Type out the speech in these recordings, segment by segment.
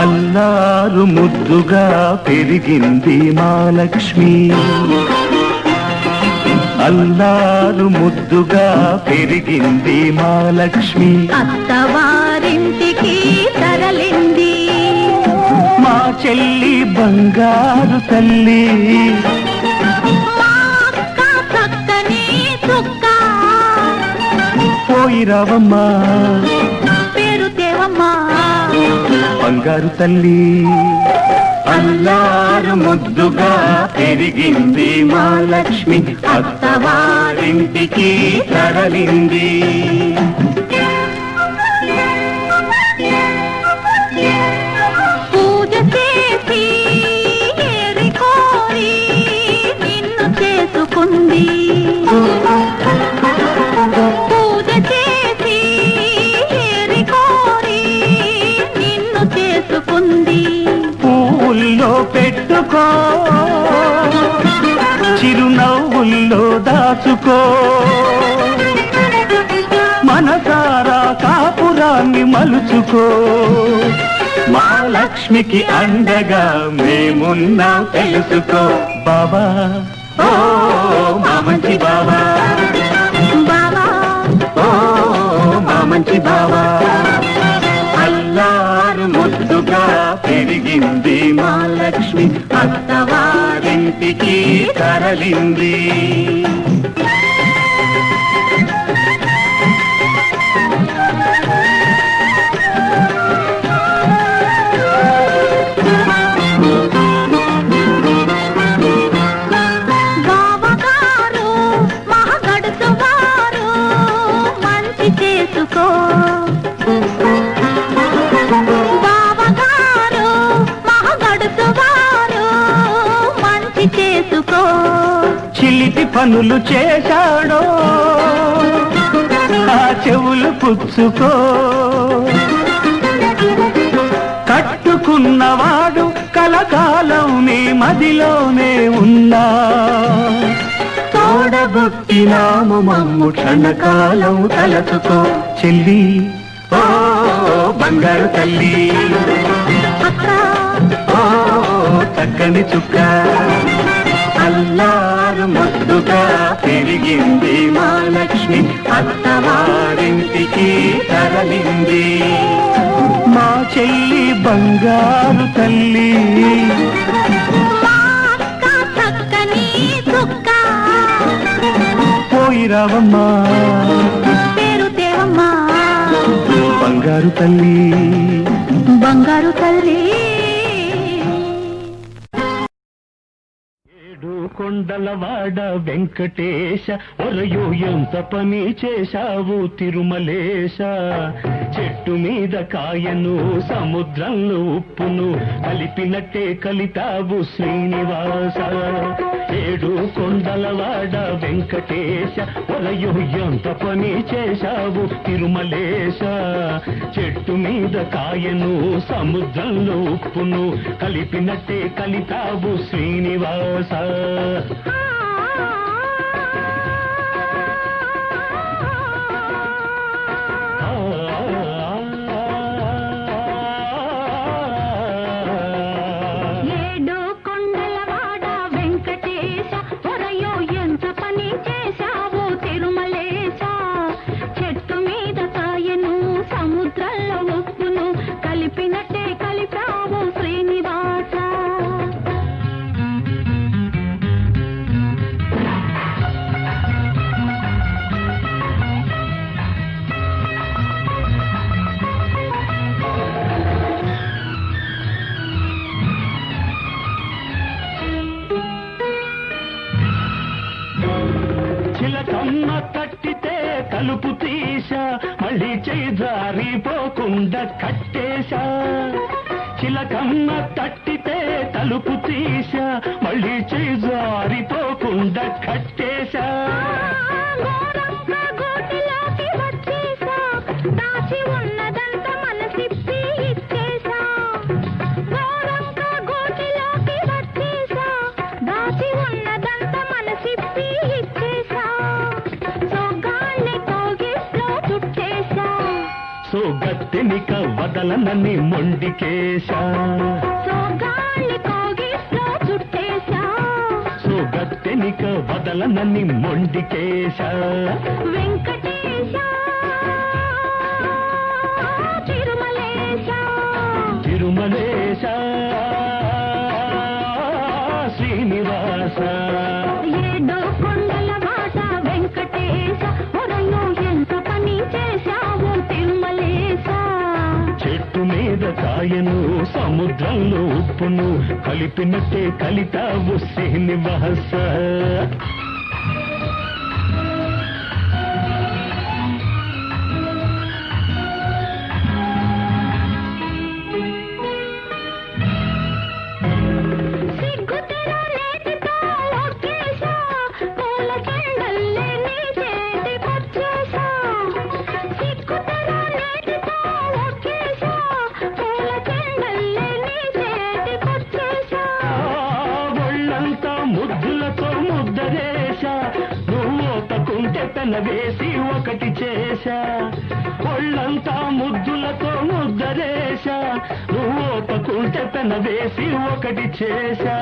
అల్లారు ముద్దుగా పెరిగింది మా లక్ష్మి, అల్లారు ముద్దుగా పెరిగింది మా లక్ష్మి. అత్తవారింటికి తరలింది మా చెల్లి బంగారు తల్లి, మా అక్క చక్కని చుక్క. పోయి రావమ్మా పేరు దేవమ్మా బంగారు తల్లి. అల్లారు ముద్దుగా పెరిగింది మా లక్ష్మి, అత్తవారింటికి తరలింది. పూజ చేసి ఏరి కోరి నిన్ను చేసుకుంది, పూజ చేసి ఏరి కోరి నిన్ను చేసుకుంది. పువ్వుల్లో పెట్టుకో, చిరునవ్వుల్లో దాచుకో, మనసారా కాపురాన్ని మలుచుకో. మా లక్ష్మికి అండగా మేమున్నా తెలుసుకో. బాబా ఓ మా మంచి బాబా, బావా ఓ మా మంచి బాబా. అల్లారు ముద్దుగా పెరిగింది మా లక్ష్మి, అత్తవారింటికి తరలింది. బావగారు మహగడుసు వారు మంచి చేసుకో, బావగారు మహగడుసు వారు మంచి చేసుకో. చిలిపి పనులు చేశాడో ఆ చెవులు పుచ్చుకో, కట్టుకున్నవాడు కలకాలం నీ మదిలోనే ఉన్నా. తోడబుట్టినాము మమ్ము క్షణకాలం తలచుకో. చెల్లి ఓ బంగారు తల్లి, అక్క ఓ చక్కని చుక్క. అల్లారు ముద్దుగా పెరిగింది మా లక్ష్మి, అత్తవారింటికి తరలింది. మా చెల్లి బంగారు తల్లి, మా అక్క చక్కని చుక్క. పోయి రావమ్మా పేరు దేవమ్మా బంగారు తల్లి, బంగారు తల్లి. కొండలవాడ వెంకటేశ, ఒరయో ఎంత పని చేశావు తిరుమలేశ. చెట్టు మీద కాయను సముద్రంలో ఉప్పును కలిపినట్టే కలిపావు శ్రీనివాస. ఏడు కొండలవాడ వెంకటేశ, ఒరయో ఎంత పని చేశావు తిరుమలేశ. చెట్టు మీద కాయను సముద్రంలో ఉప్పును కలిపినట్టే కలిపావు శ్రీనివాస. ఏడు కొండలవాడ వెంకటేశ, ఒరయో ఎంత పని చేశావు తిరుమలేశ. చెట్టు మీద కాయను సముద్రంలో ఉప్పును కలిపినట్టే కలిపావు శ్రీనివాస. చిలకమ్మ తట్టితే తలుపు తీశా, మళ్ళీ చేయి జారిపోకుండా కట్టేశా. చిలకమ్మ తట్టితే తలుపు తీశా, మళ్ళీ చేయి జారిపోకుండా కట్టేశా. గోటిలోకి వచ్చేసా, దాచి ఉన్నదంతా మనసిప్పి ఇచ్చేసా. సోగత్తెనిక వదలనని మొండికేశా సోగాలి కోగిట్లో చుట్టేశా సోగత్తెనిక వదలనని మొండికేశా వెంకటేశ తిరుమలేశ తిరుమలేశ శ్రీనివాస ఏడు కొండల వాట వెంకటేశ ఒరయో ఎంత పని చేశావు తిరుమలేశ చెట్టు మీద కాయను సముద్రంలో ఉప్పును కలిపినట్టే కలితావు శ్రీనివాస సిగ్గుతెర నేటితో ఒక్కేశా పూల చెండల్లే నీ చేతికొచ్చేశా సిగ్గుతెర నేటితో ఒక్కేశా పూల చెండల్లే నీ చేతికొచ్చేశా ఒళ్ళంతా ముద్దులతో ముద్దరేశా నువ్వు తకుంటే పెనవేసి ఒకటి చేశా ఒళ్ళంతా ముద్దులతో ముద్దరేశా నువ్వు తకుంటే పెనవేసి ఒకటి చేశా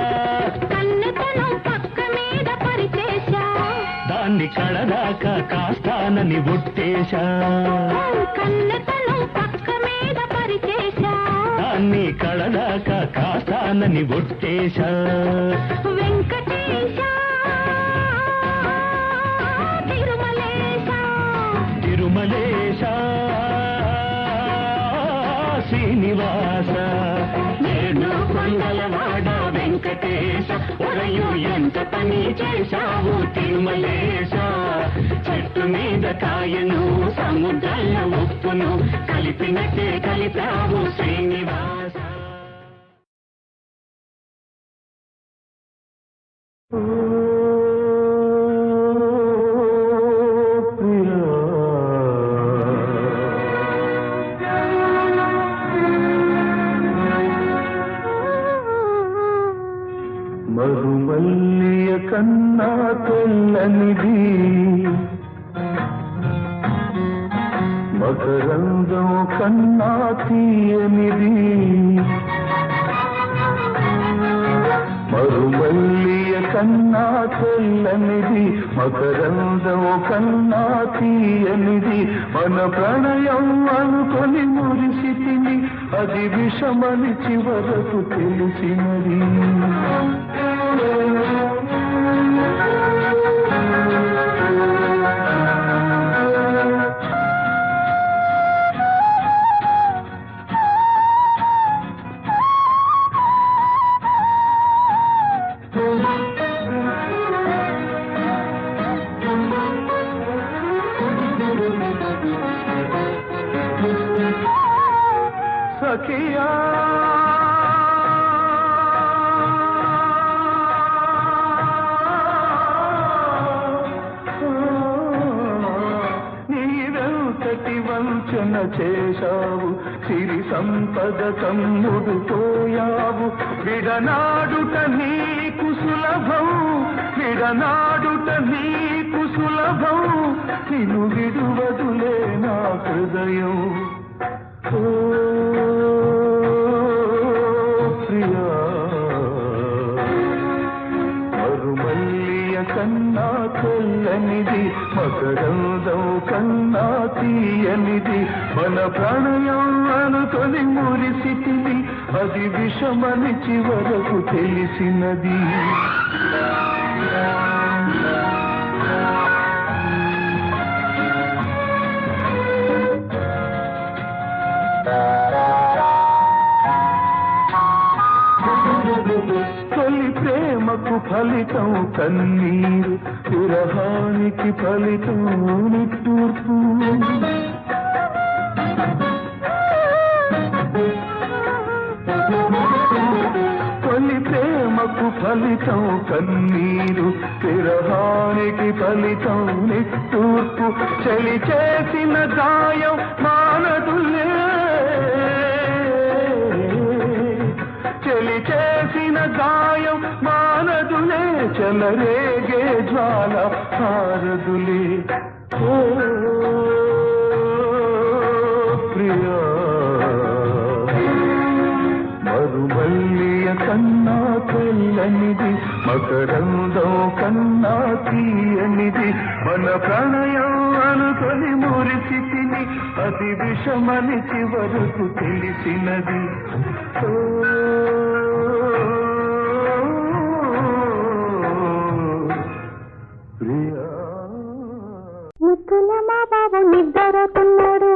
కన్నెతనం పక్క మీద పరిచేశా దాన్ని కడదాకా కాస్తానని ఒట్టేశా కన్నెతనం పక్క మీద పరిచేశా దాన్ని కడదాకా కాస్తానని ఒట్టేశా వెంకటేశ తిరుమలేశ తిరుమలేశ శ్రీనివాస ఏడు కొండలవాడ వెంకటేశ ఒరయు ఎంత పని చేశావు తిరుమలేశ చెట్టు మీద కాయను సముద్రంలో ఉప్పును కలిపినట్టే కలిపావు శ్రీనివాస మరుమల్లియ కన్నా తెల్లనిది మకరందం కన్నా తీయనిది మరుమల్లియ కన్నా తెల్లనిది మకరందం కన్నా తీయనిది మన ప్రణయం అనుకొని మురిసితిని అది విషమని చివరకు తెలిసినది సఖియా నీవెంతటి వంచన చేశావు సిరి సంపద కమ్ముడు పోయావు విడనాడుట నీకు సులభం విడనాడుట నీకు సులభం నిన్ను విడువదులే నా హృదయం ఓ ప్రియా మరుమల్లియ కన్నా తెల్లనిది మకరందం కన్నా తీయనిది మన ప్రణయం అనుకొని మురిసితిని అది విషమని చివరకు తెలిసినది తొలి ప్రేమకు ఫలితం కన్నీరు విరహానికి ఫలితం నిట్టూర్పు తొలి ప్రేమకు ఫలితం కన్నీరు విరహానికి ఫలితం నిట్టూర్పు చలి చేసిన గాయం మానదులే చలి చేసిన గాయం మానదులే చెలరేగే జ్వాల హారదులే ఓ ప్రియా కన్నా తెల్లనిది, మకరందం కన్నా తీయనిది, మన ప్రణయం అనుకొని మురిసితిని, అది విషమని చివరకు తెలిసినది. ప్రియా ముద్దుల మా బాబు నిద్రపోతున్నాడు,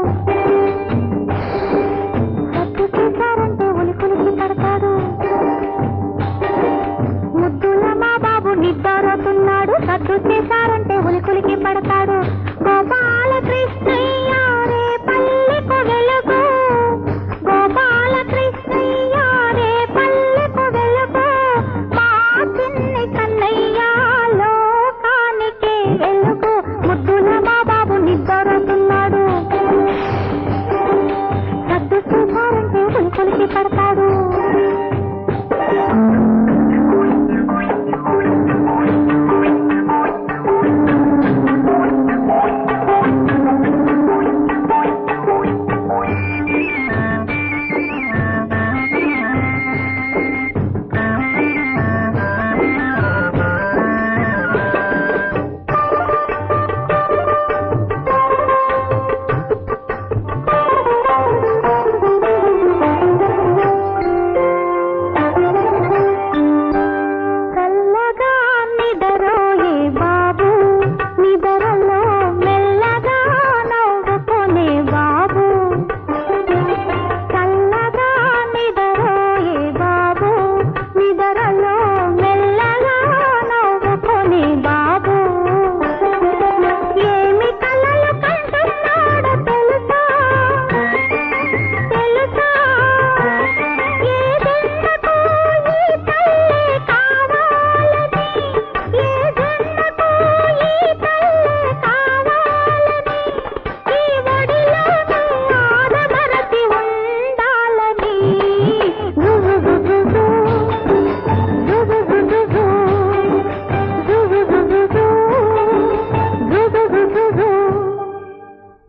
సత్తు చేశారంటే ఉలికులికి పడతాడు. ముద్దుల మా బాబు నిద్రపోతున్నాడు, సత్తు చేశారంటే ఉలికులికి పడతాడు. గోపాల కృష్ణయ్య రే పల్లెకు వెలుగు, గోపాల కృష్ణయ్య రే పల్లెకు వెలుగు, మా చిన్ని కన్నయ్య లోకానికి వెలుగు. ముద్దుల మా బాబు నిద్రపోతున్నాడు, సత్తు చేశారంటే ఉలికులికి పడతాడు.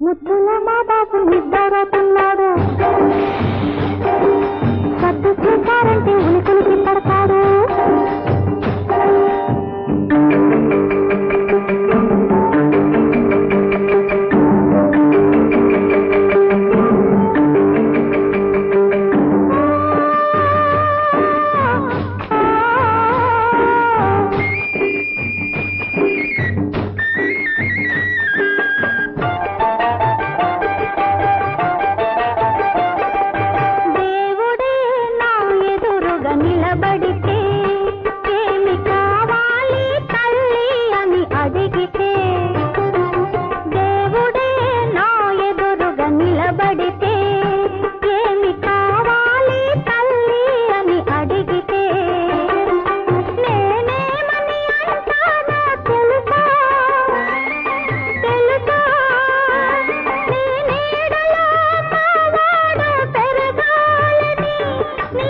ముద్దుల మా బాబు నిద్రపోతున్నాడు, సత్తు చేశారంటే ఉలికులికి పడతాడు. నిలబడితే ఏమి కావాలి తల్లి అని అడిగితే, దేవుడే నా ఎదురుగా నిలబడితే ఏమి కావాలి తల్లి అని అడిగితే, నేనేమని అంటానో తెలుసా తెలుసా, నీ నీడలో మావాడు పెరగాలని, నీ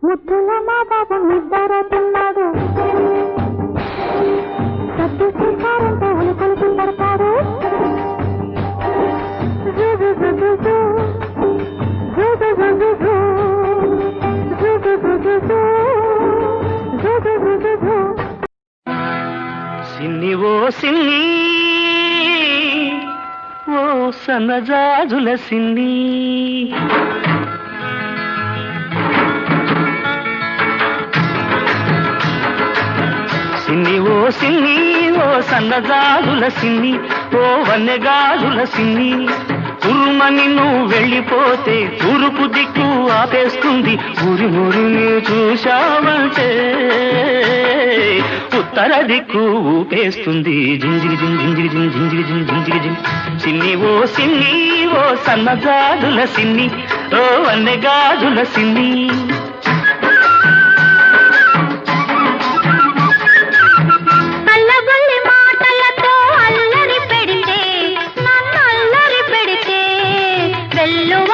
ముద్దుల మా బాబు నిద్రపోతున్నాడు, సత్తు చేశారంటే ఉలికులికి పడతాడు. సిన్ని ఓ సిన్ని ఓ సన్నజాజుల సిన్ని, సిన్ని ఓ సిన్ని ఓ సన్నజాజుల సిన్ని, ఓ వన్నెగాజుల సిన్ని, ఉరుమని నువ్వు వెళ్ళిపోతే తూర్పు దిక్కు ఆపేస్తుంది, ఊరి ఊరిని చూశావంటే ఉత్తర దిక్కు ఊపేస్తుంది. జింజిరి జిం జింజిరి జిం జింజిరి జిం జింజిరి జిం. సిన్ని ఓ సిన్ని ఓ సన్నజాజుల సిన్ని, ఓ వన్నెగాజుల సిన్ని. అల్లబల్లి మాటలతో అల్లరి పెడితే, నన్ను అల్లరి పెడితే వెల్లువ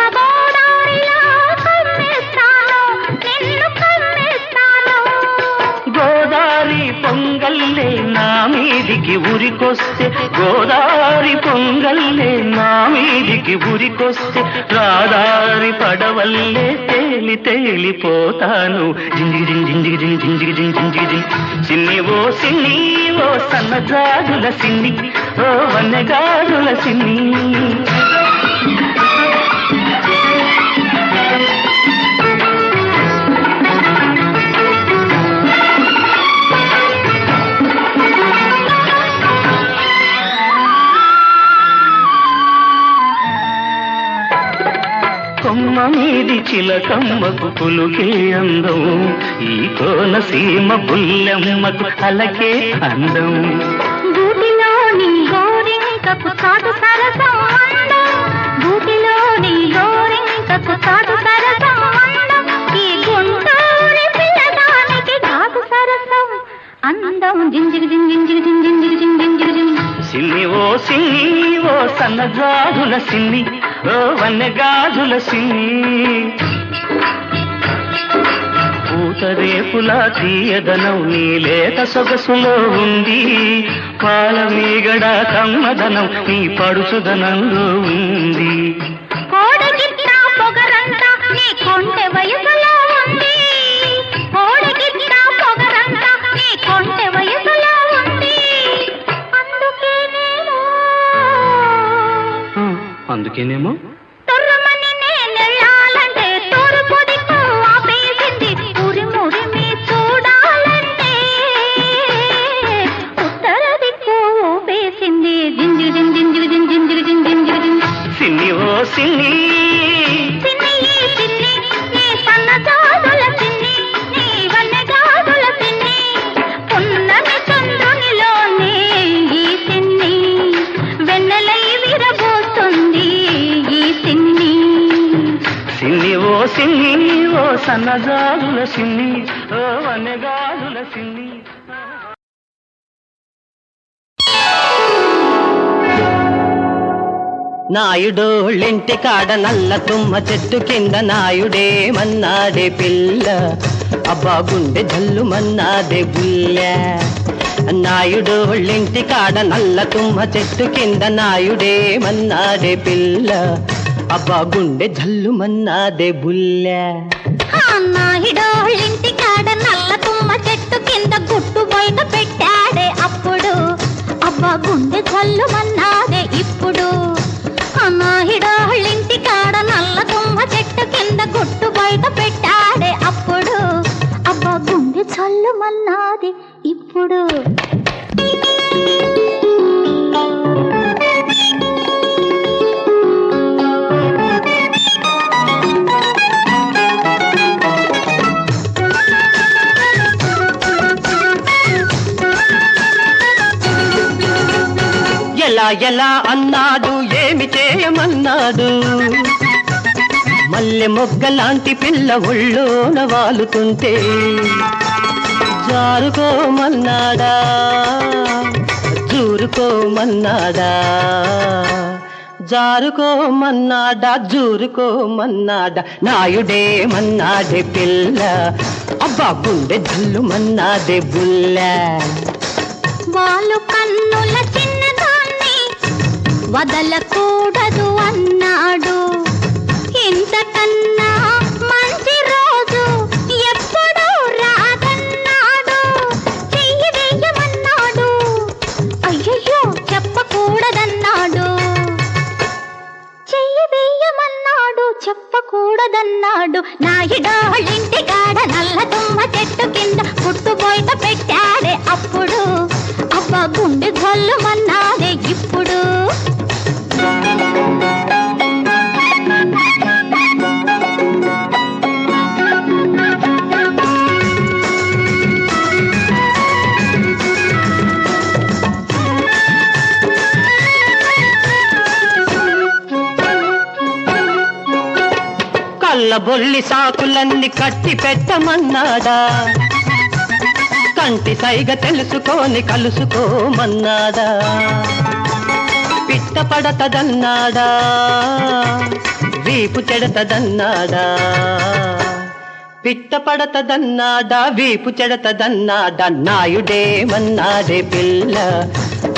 గురికొస్తే గోదారి పొంగల్లే నా మీదికి ఉరికొస్తే రాదారి పడవల్లే తేలి తేలిపోతాను జింజిగి జింజిగి జింజిగి జింజిగి సిన్ని ఓ సన్నజాజుల సిన్ని ఓ వన్నెగాజుల సిన్ని కొమ్మ మీది చిలకమ్మకు పులుకే అందం ఈ కోనసీమ బుల్లెమ్మకు అలకే అందం గూటిలోని గోరింకకు కాదు సరసం అందం గూటిలోని గోరింకకు కాదు సరసం అందం ఈ గుంటూరి పిల్లదానికి కాదు సరసం అందం జింజిగి జింజిగి జింజిగి జింజిగి సిన్ని ఓ సన్నజాజుల సిన్ని ఓ వన్నెగాజుల సిన్ని పూతరేపులా తీయదనం నీ లేత సొగసులో ఉంది పాల మీగడ కమ్మదనం నీ పడుచుదనంలో ఉంది కోడగిట్ట పొగరంతా నీ కొంటె వయసులో ఉంది కోడగిట్ట పొగరంతా నీ కొంటె వయసులో ఉంది అందుకేనేమో తొర్రమని నేనెళ్ళాలంటే తూర్పు దిక్కు ఆపేసింది ఉరిమురిమి చూడాలంటే ఉత్తర దిక్కు ఊపేసింది జింజిగి జింజిగి జింజిగి జింజిగి సిన్ని ఓ సిన్ని సిన్ని సిన్ని నీ సన్నజాజుల సిన్ని నీ వన్నెగాజుల సిన్ని పున్నమి చంద్రునిలోనే ఈ సిన్ని వెన్నెలై విరబోతుంది ఈ సిన్ని సిన్ని ఓ సన్నజాజుల సిన్ని ఓ వన్నెగాజుల సిన్ని నాయుడోళ్ళింటి కాడ నల్ల తుమ్మ చెట్టు కింద నాయుడే మన్నాడే పిల్ల అబ్బా గుండె జల్లు మన్నాడే బుల్ల నాయుడోళ్ళింటి కాడ నల్ల తుమ్మ చెట్టు కింద నాయుడే మన్నాడే పిల్ల అబ్బా గుండె జల్లు మన్నాడే బుల్ల నాయుడోళ్ళింటి కాడ నల్ల తుమ్మ చెట్టు కింద గుట్టు బయట పెట్టాడే అప్పుడు అబ్బా గుండె జల్లు మన్నాదే ఇప్పుడు నాయుడోళ్ళింటి కాడ నల్ల తుమ్మ చెట్టు కింద గుట్టు బయట పెట్టాడే అప్పుడు అబ్బా గుండె జల్లు మన్నాది ఇప్పుడు ఎలా ఎలా అన్నాడు ఏమి చేయమన్నాడు మల్లె మొగ్గలాంటి పిల్ల ఒళ్ళోన వాలుతుంటే జారుకోమన్నాడా జూరుకోమన్నాడా జారుకోమన్నాడా జూరుకోమన్నాడా నాయుడే మన్నాడే పిల్ల అబ్బా గుండె జల్లు మన్నాడే బుల్ల వాళ్ళు కన్నుల చిన్నదాన్ని వదలకూడదు అన్నాడు ఇంతకన్నా మంచి రోజు ఎప్పుడూ రాదన్నాడు చెయ్యి వేయమన్నాడు అయ్యయ్యో చెప్పకూడదన్నాడు చెయ్యి వేయమన్నాడు చెప్పకూడదన్నాడు నాయుడోళ్ళింటి కాడ నల్ల తుమ్మ చెట్టు కింద పుట్టు బయట పెట్టాడే అప్పుడు అబ్బా గుండె జల్లుమన్నాదే ఇప్పుడు కళ్ళబొల్లి సాకులన్నీ కట్టి పెట్టమన్నాడా కంటి సైగ తెలుసుకొని కలుసుకోమన్నాడా పిట్ట పడతదన్నాడా వీపు చెడతదన్నాడా పిట్ట పడతదన్నాడా వీపు చెడతదన్నాడా నాయుడేమన్నాడే పిల్ల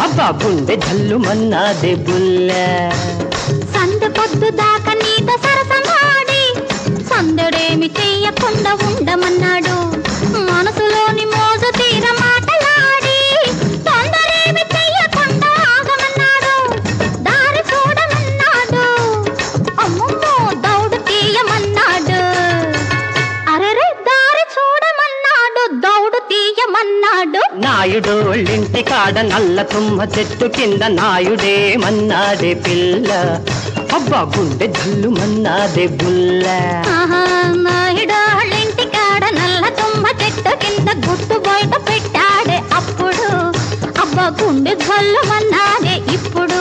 అబ్బా గుండె జల్లుమన్నాడే బుల్ల సందె పొద్దు దాకా నీతో సరసమాడి సందడేమి చెయ్యకుండా ఉండమన్నాడు మనసులోని మోజు తీర మాటలాడి తొందరేమి చెయ్యకుండా ఆగమన్నాడు దారి చూడమన్నాడు అమ్మమ్మో దౌడు తీయమన్నాడు అరెరే దారి చూడమన్నాడు దౌడు తీయమన్నాడు నాయుడోళ్ళింటి కాడ నల్ల తుమ్మ చెట్టు కింద నాయుడేమన్నాడే పిల్ల అబ్బా గుండె జల్లుమన్నాడే బుల్ల నాయుడోళ్ళింటి కాడ నల్ల తుమ్మ చెట్టు కింద గుట్టు బయట పెట్టాడే అప్పుడు అబ్బా గుండె జల్లుమన్నాడే ఇప్పుడు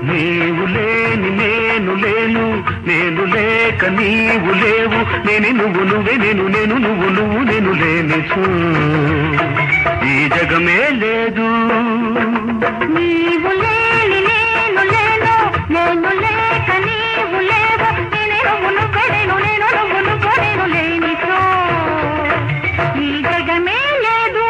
నీవు లేని నేను లేను నేను లేక నీవు లేవు నేను నువ్వు నువ్వే నేను నేను నువ్వు నువ్వు నేను లేని ఈ జగమే లేదు నీవు లేని నేను లేను నేను లేక నీవు లేవు నేను నువ్వు నేను నేను నువ్వు నేను లేని ఈ జగమే లేదు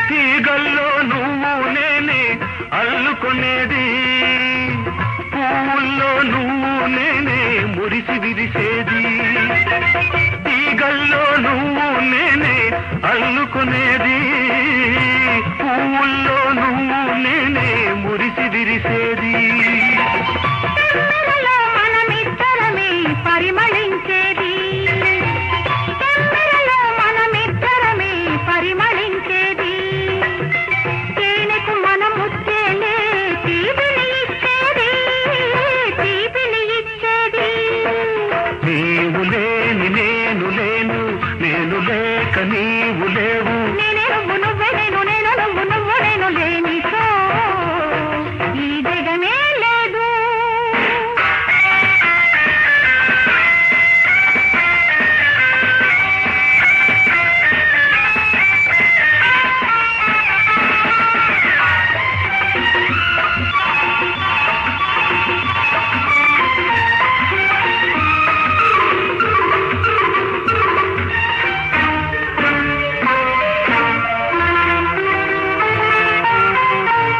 తీగల్లో నువ్వు నేనే అల్లుకునేది పువ్వుల్లో నువ్వు నేనే మురిసి విరిసేది తీగల్లో నువ్వు నేనే అల్లుకునేది పువ్వుల్లో నువ్వు నేనే మురిసి విరిసేది మనమిద్దరమే పరిమళించేది మనమిద్దరమే పరిమళించేది తేనెకు మనముచ్చేలే తీపిని ఇచ్చేది తీపిని ఇచ్చేది నీవు లేని నేను లేను నేను లేక నీవు లేవు నేనే నువ్వు నువ్వే నేను నేను నువ్వు నువ్వు నేను లేని ఈ జగమే లేదు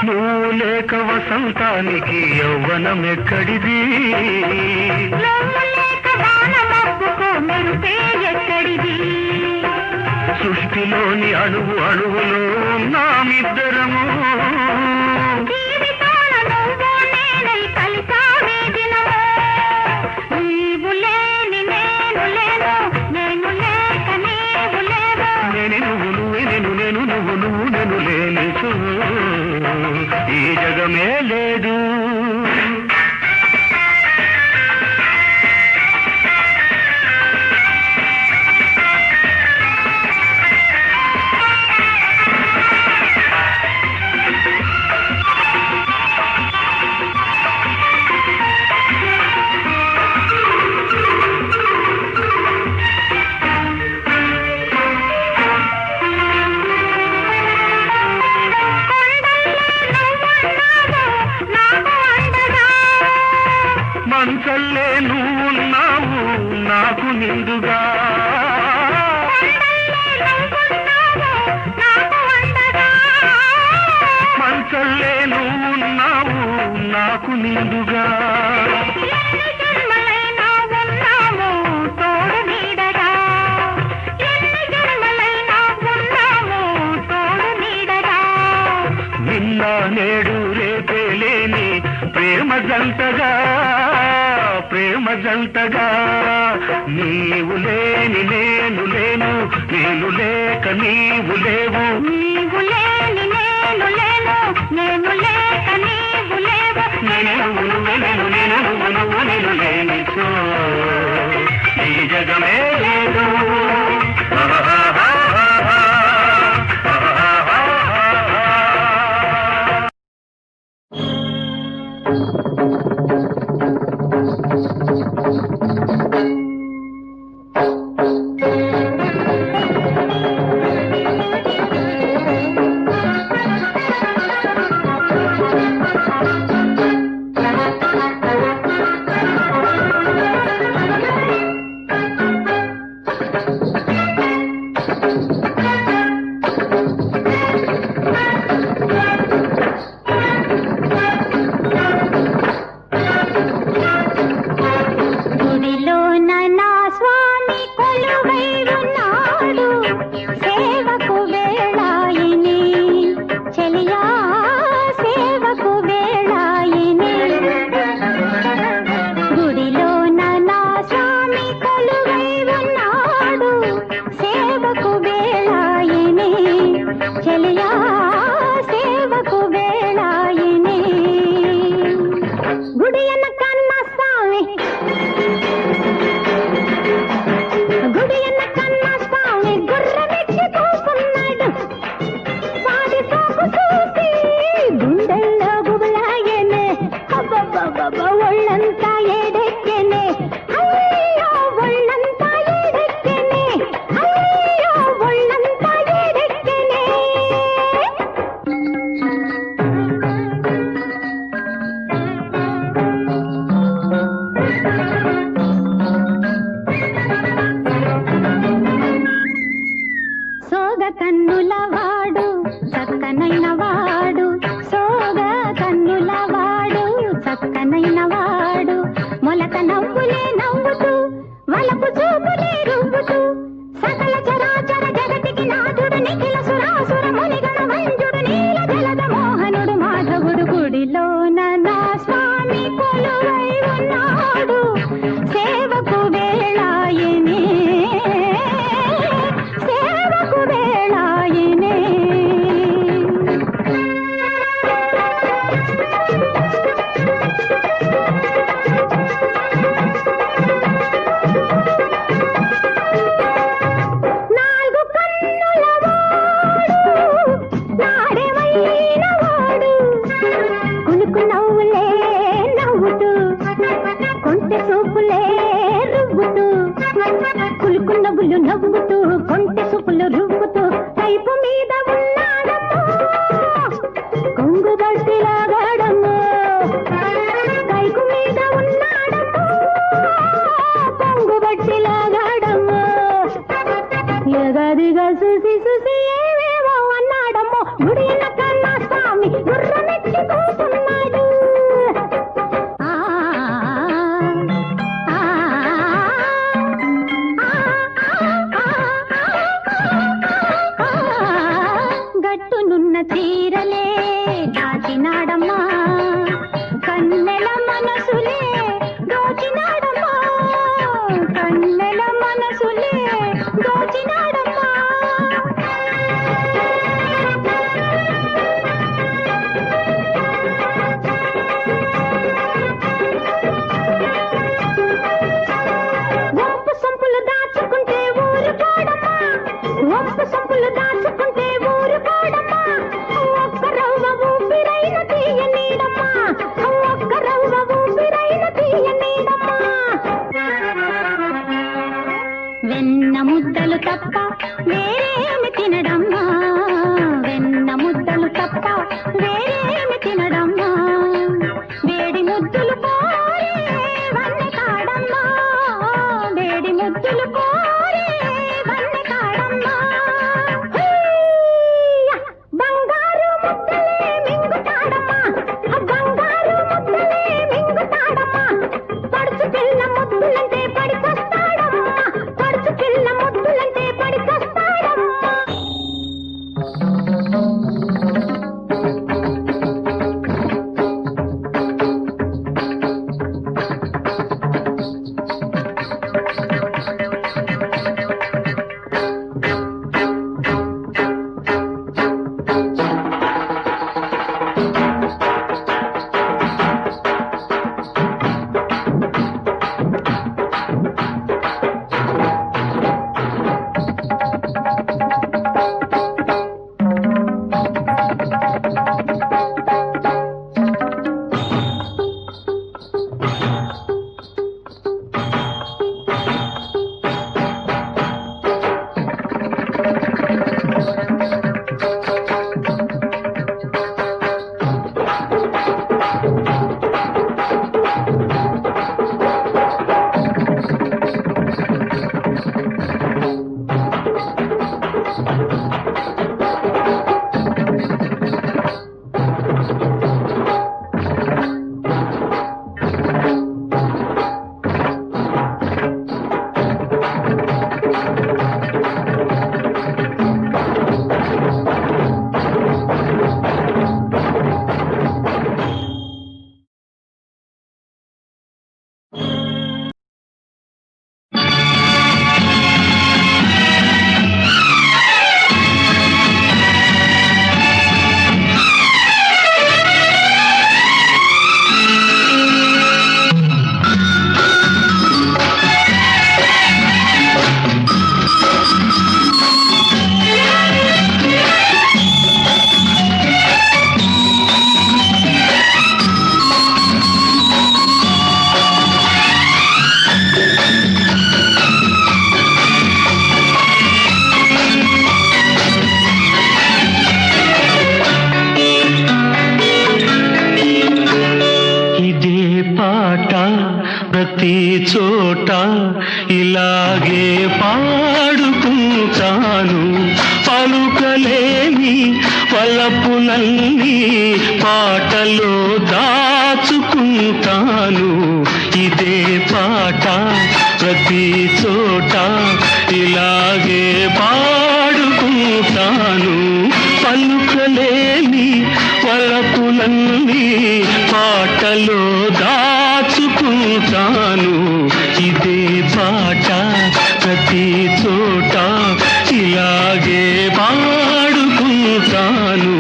నువ్వు లేక వసంతానికి యౌవనం ఎక్కడిది లేక వానమబ్బుకో మెరుపే ఎక్కడిది సృష్టిలోని అణువు అణువులో ఉన్నామిద్దరము జీవితాల నువ్వు నేనై కలిసామే దినము నీవు లేని నేను లేను నేను లేక నీవు లేవు నేనే నువ్వు నువ్వే నేను నేను నువ్వు నువ్వు నేను లేని ఈ జగమే లేదు నాకు నిండుగా ఎన్ని జన్మలైనా ఉన్నాము తోడు నీడగా, ఎన్ని జన్మలైనా ఉన్నాము తోడు నీడగా. నిన్న నేడు రేపే లేని ప్రేమ జంటగా, ప్రేమ జంటగా. నీవు లేని నేను లేను, నేను లేక నీవు లేవు. నీవు లేని నేను లేను, నేను లేక నీవు లేవు. నేను నువ్వు నువ్వే నేను, నేను నువ్వు నువ్వు నేను లేనిచో ఈ జగమే లేదు. గుడిలోన నా స్వామి కొలువై ఉన్నాడు, సేవకు వేళాయిని చెలియా, సేవకు వేళాయిని. గుడిలోన నా స్వామి కొలువై ఉన్నాడు, సేవకు వేళాయిని చెలియా, సేవకు వేళాయిని. గుడి కన్న స్వామి, గుడి కన్న స్వామి గుర్రమెచ్చి కూకున్నాడు. వాడి సోకు చూసి గుండెల్లో గుబులాయనే, అబ్బబ్బబ్బ ఒళ్ళంతా ఏడెక్కెనే, అయ్యో ఒళ్ళంతా ఏడెక్కెనే, అయ్యో ఒళ్ళంతా ఏడెక్కెనే. సోగ కన్నుల వాడు చక్కనైన వాడు, సోగ కన్నుల వాడు చక్కనైన వాడు. మొలక నవ్వులే నవ్వుతూ, వలపు చూపులే రువ్వుతూ, సకల చరాచర జగతికి నాథుడు, నిఖిల సురాసుర మునిగణ వంజుడు, నీల జలద మోహనుడు మాధవుడు. గుడిలోన నా స్వామి కొలువై ఉన్నాడు, సేవకు వేళాయిని, సేవకు వేళాయిని. నాలుగు కన్నుల వాడు, నాడెమైన వాడు, కులుకు నవ్వులే నవ్వుతూ, కొంటె చూపులే రువ్వుతూ, కులుకు నవ్వులు నవ్వుతూ, కొంటె చూపులు రువ్వుతూ, కైపు మీద ఉన్నాడమ్మో, కొంగు బట్టిలాగాడమ్మో, కైపు మీద ఉన్నాడమ్మో, కొంగు బట్టిలాగాడమ్మో. ఎగదిగా చూసి చూసి ఏవేవో అన్నాడమ్మో. గుడి కన్నా స్వామి గుర్రమెచ్చి కూకున్నాడు. ఆ ఆ గట్టునున్న తీరలే దాచినాడమ్మా, కన్నెల మనసులే దోచినాడమ్మా, కన్నెల మనసులే దోచినాడమ్మా. దాచుకుంటాను పలుకలేని వలపులన్నీ పాటలో దాచుకుంటాను ఇదే పాట ప్రతి చోట ఇలాగే పాడుకుంటాను పలుకలేని వలపులన్నీ పాటలో దాచుకుంటాను ఇదే పాట ప్రతి చోట ఇలాగే పాడుకుంటాను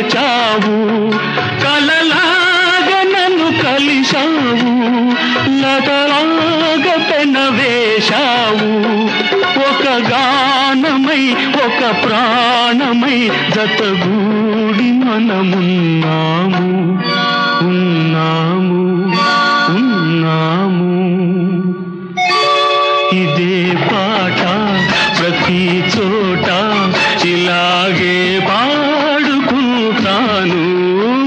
చావు కలలాగా నన్ను కలిశావు లతలాగా పెనవేశావు ఒక గానమై ఒక ప్రాణమై జతగూడి మనమున్నాము ఉన్నాము ఉన్నాము ఇదే పాట ప్రతి చోట ఇలాగే పాడుకుంటాను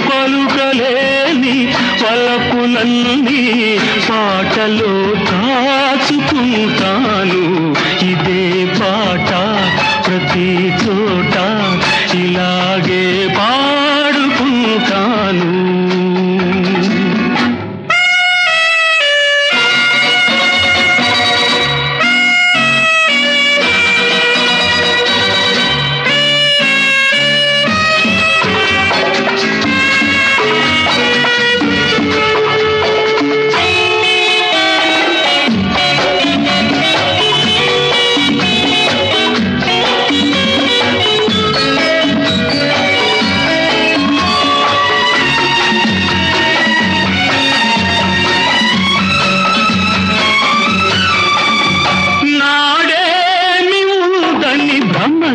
పలుకలేని పలపులన్నీ పాటలో దాచుకుంటాను ఇదే పాట ప్రతి చోట ఇలాగే పాడుకుంటాను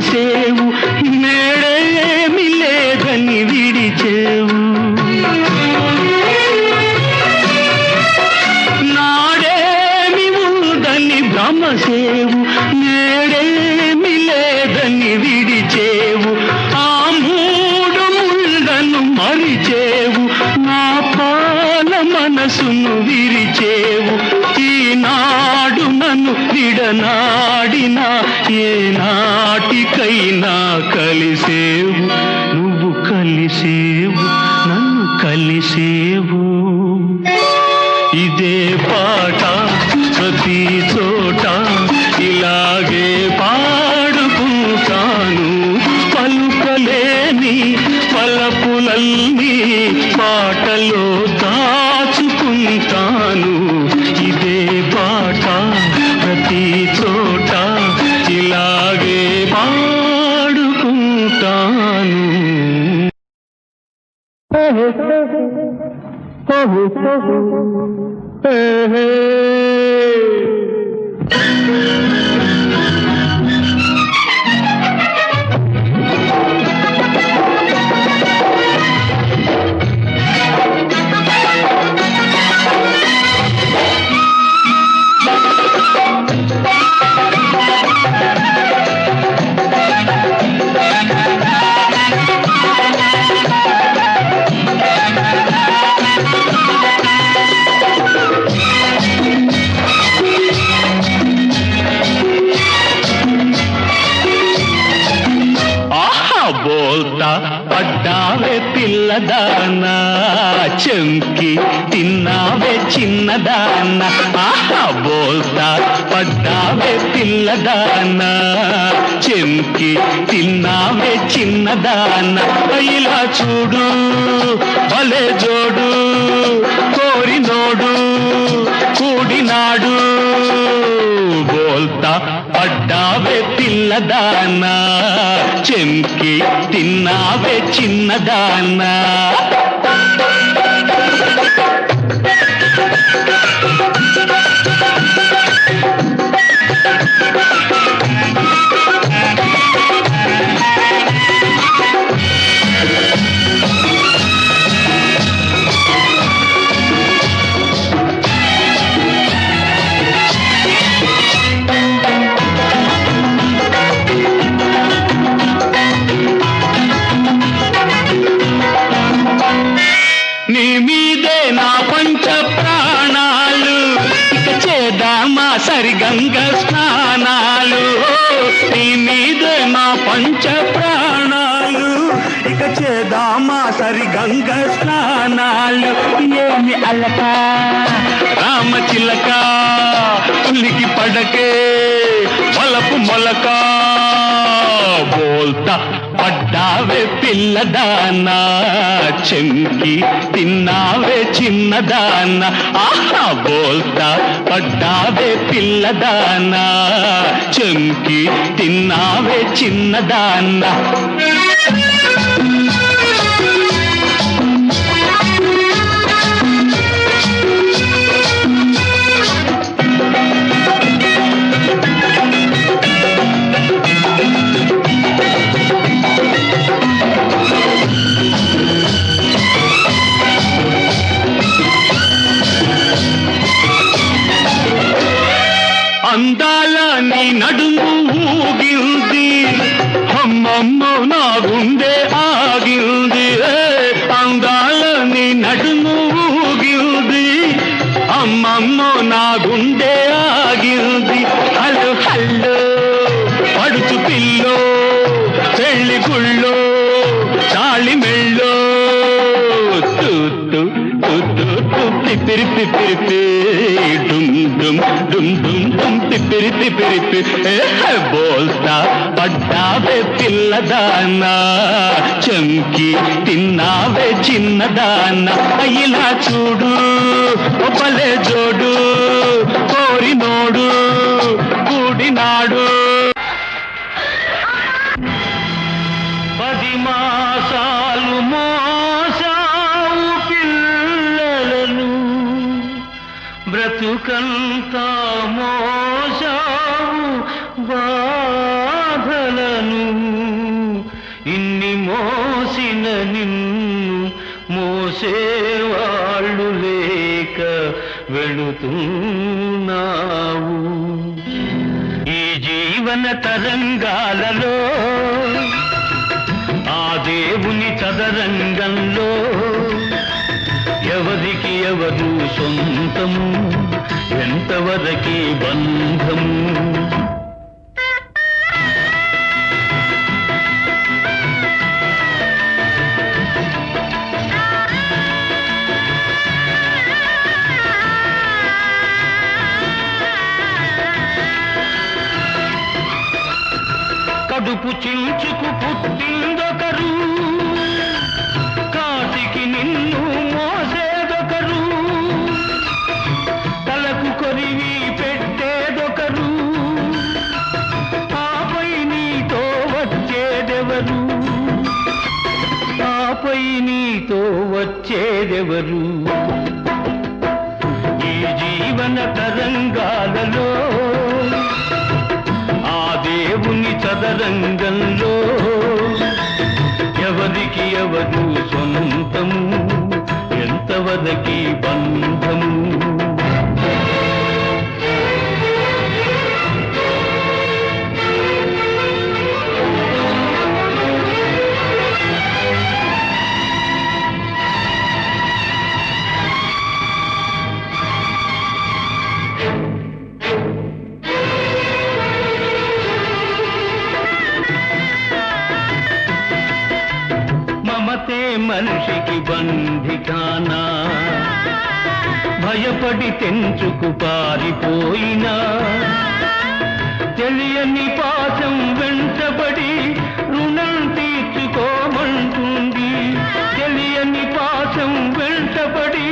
సేవు నేడేమి లేదని విడిచేవు నాడేమి ఉందని భ్రమసేవు నేడేమి లేదని విడిచేవు ఆ మూడు ముళ్ళను మరిచేవు నా పాల మనసును విరిచేవు ఈనాడు నన్ను విడనాడినా ఏనాటికైనా కలిసేవు నువ్వు కలిసేవు నన్ను కలిసేవు ఇదే పాట ప్రతి చోట ఇలాగే పాడుకుంటాను పలుకలేని పలపులన్నీ పాటలో దాచుకుంటాను ఇదే పాట ప్రతి చోట ఇలాగే పాడుకుంటాను బోల్తా పడ్డావే పిల్లదానా చెంకి తిన్నావే చిన్నదాన్న ఆహా బోల్తా పడ్డావే పిల్లదాన్న చెంకి తిన్నావే చిన్నదాన్న ఇలా చూడు భలే జోడు కోరినోడు కూడినాడు బోల్తా పడ్డావే పిల్లదాన్న చెంకి తిన్నావే చిన్నదాన్న నీ మీదే నా పంచ ప్రాణాలు ఇక చేద్దామా సరిగంగ స్నానాలు నీ మీదే నా పంచ ప్రాణాలు ఇక చేద్దామా సరిగంగ స్నానాలు ఏమి అలక రామచిలక పులికి పడకే వలపు మొలక బోల్తా పడ్డావే పిల్లదాన్న చెంకి తిన్నావే చిన్నదాన్న ఆహా బోల్తా పడ్డావే పిల్లదాన్న చెంకి తిన్నావే చిన్నదాన్న అందాల నీ నడుము ఊగింది అమ్మమ్మ నా గుండె ఆగింది అందాల నీ నడుము ఊగింది అమ్మమ్మ నా గుండె ఆగింది హలో హల్లో పడుచు పిల్లో పెళ్లి గుళ్ళో తాళి మెళ్ళో తూతు తూతు పిపిరి పిపిరి డుమ్ డుమ్ డుమ్ డుమ్ డుమ్ పిపిరి పిపిరి బోల్తా పడ్డావే పిల్లదాన్న చెంకి తిన్నావే చిన్నదాన్న ఇలా చూడు భలే జోడు కోరినోడు కూడినాడు 10 మాసాలు మోసావు పిల్లలను బ్రతుకంతా మోసావు బాధలను ఇన్ని మోసిన నిన్ను మోసేవాళ్ళు లేక వెళుతున్నావు ఈ జీవన తరంగాలలో ఆ దేవుని చదరంగంలో ఎవరికి ఎవరు సొంతము ఎంతవరకి బంధము కడుపు చించుకు పుట్టిందొకరు కాటికి నిన్ను మోసేదొకరు తలకు కొరివి పెట్టేదొకరు ఆపై నీతో వచ్చేదెవరు ఆపై నీతో వచ్చేదెవరు ఈ జీవన తరంగాలలో దేవుని చదరంగంలో ఎవరికి ఎవరు సొంతము ఎంతవరకి బంధము మమతే మనిషికి బంధికానా భయపడి తెంచుకు పారిపోయినా తెలియని పాశం వెంటబడి రుణం తీర్చుకోమంటుంది. తెలియని పాశం వెంటబడి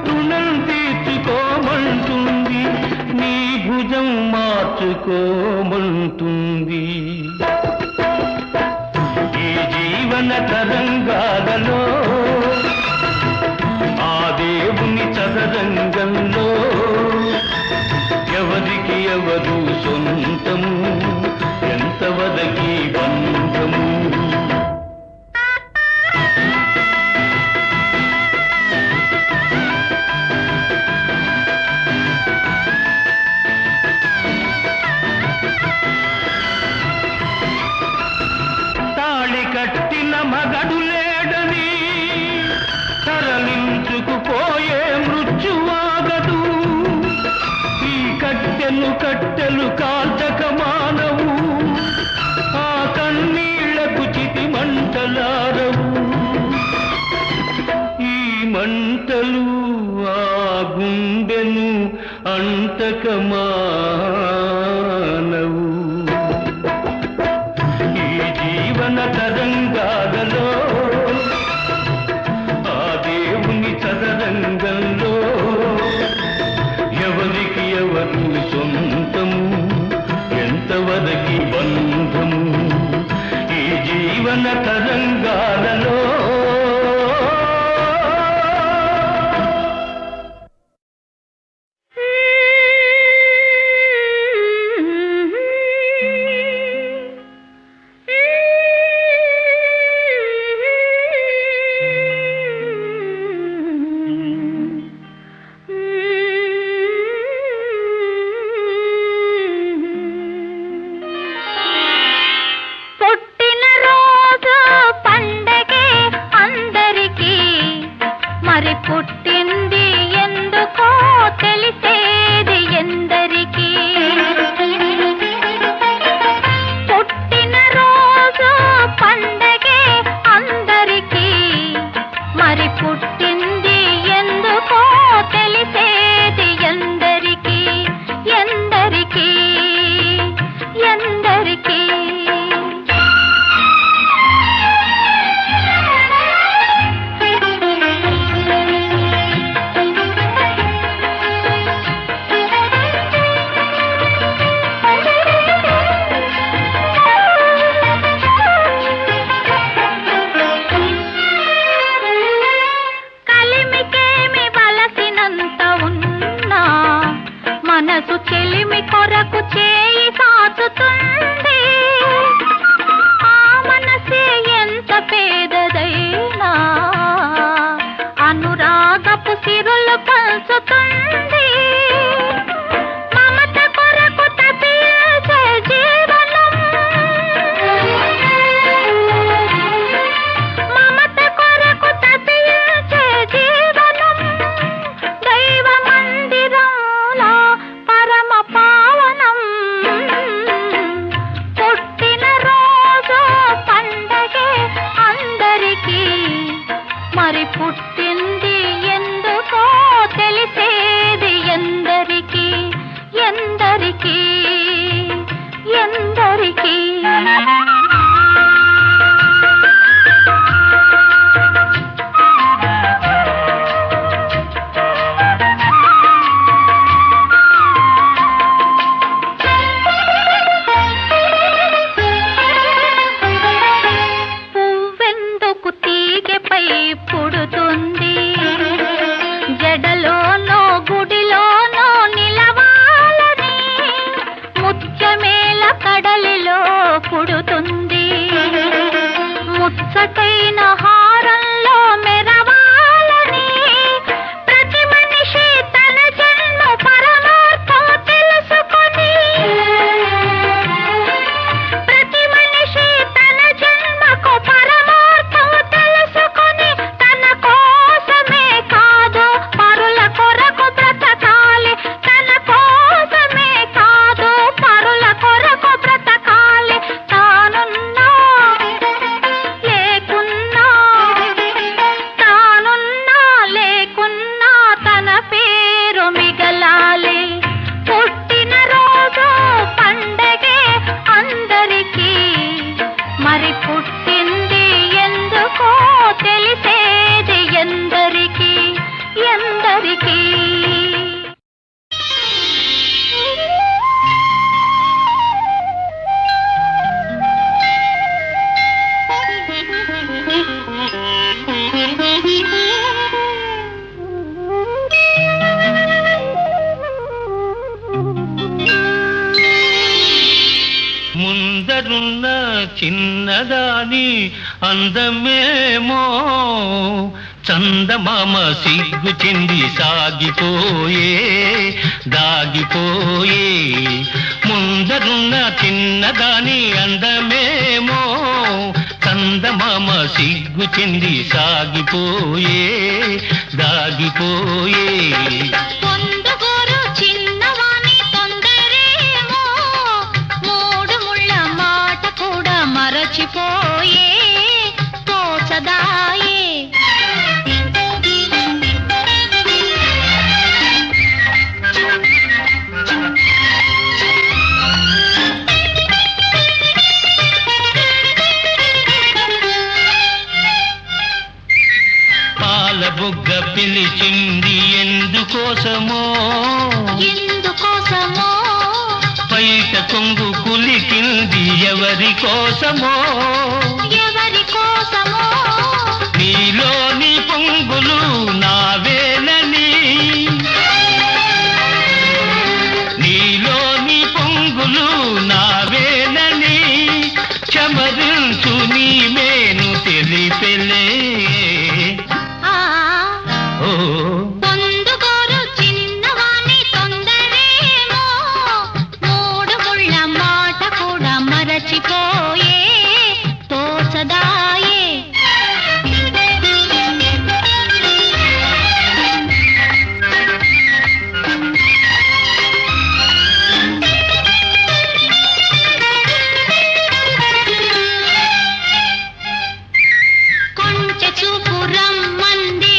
రుణం తీర్చుకోమంటుంది. నీ భుజం మార్చుకోమంటుంది. ఈ జీవన తరంగాలలో ఆ దేవుని చదరంగంలో ఎవరికి ఎవరు సొంతము, ఎంతవరకి బంధము. తాళి కట్టిన మగడు లేడని తరలించుకుపోయే మృత్యువాగదు. ఈ కట్టెలు కాల్చక మానవు, ఆ కన్నీళ్లకు చితి మంటలారవు. ఈ మంటలు ఆ గుండెను అంటక మానవు. ఈ జీవన తరంగాలలో ఆ దేవుని చదరంగంలో ఎవరికి ఎవరు సొంతము, ఎంతవరకి బంధము. ఈ జీవన తరంగాలలో ముందరున్న చిన్నదాని అందమేమో చందమామ సిగ్గు చెంది సాగిపోయే దాగిపోయే ముందరున్న చిన్నదాని అందమేమో చందమామ సిగ్గు చెంది సాగిపోయే దాగిపోయే పొందుగోరు చిన్నవాని తొందరేమో మూడు ముళ్ళ మాట కూడా మరచిపోయే తోచదాయే బుగ్గ పిలిచింది ఎందుకోసమో ఎందుకోసమో బయట కొంగు కులికింది ఎవరి కోసమో ఎవరి కోసమో నీలోని పొంగులు నావేనని నీలోని పొంగులు నావేనని చమరించు నీ మేను తెలిపెలే పొందుగోరు చిన్నవాని తొందరేమో మూడు ముళ్ళ మాట కూడా మరచిపోయే తోచదాయే కొంచె చూపు రమ్మంది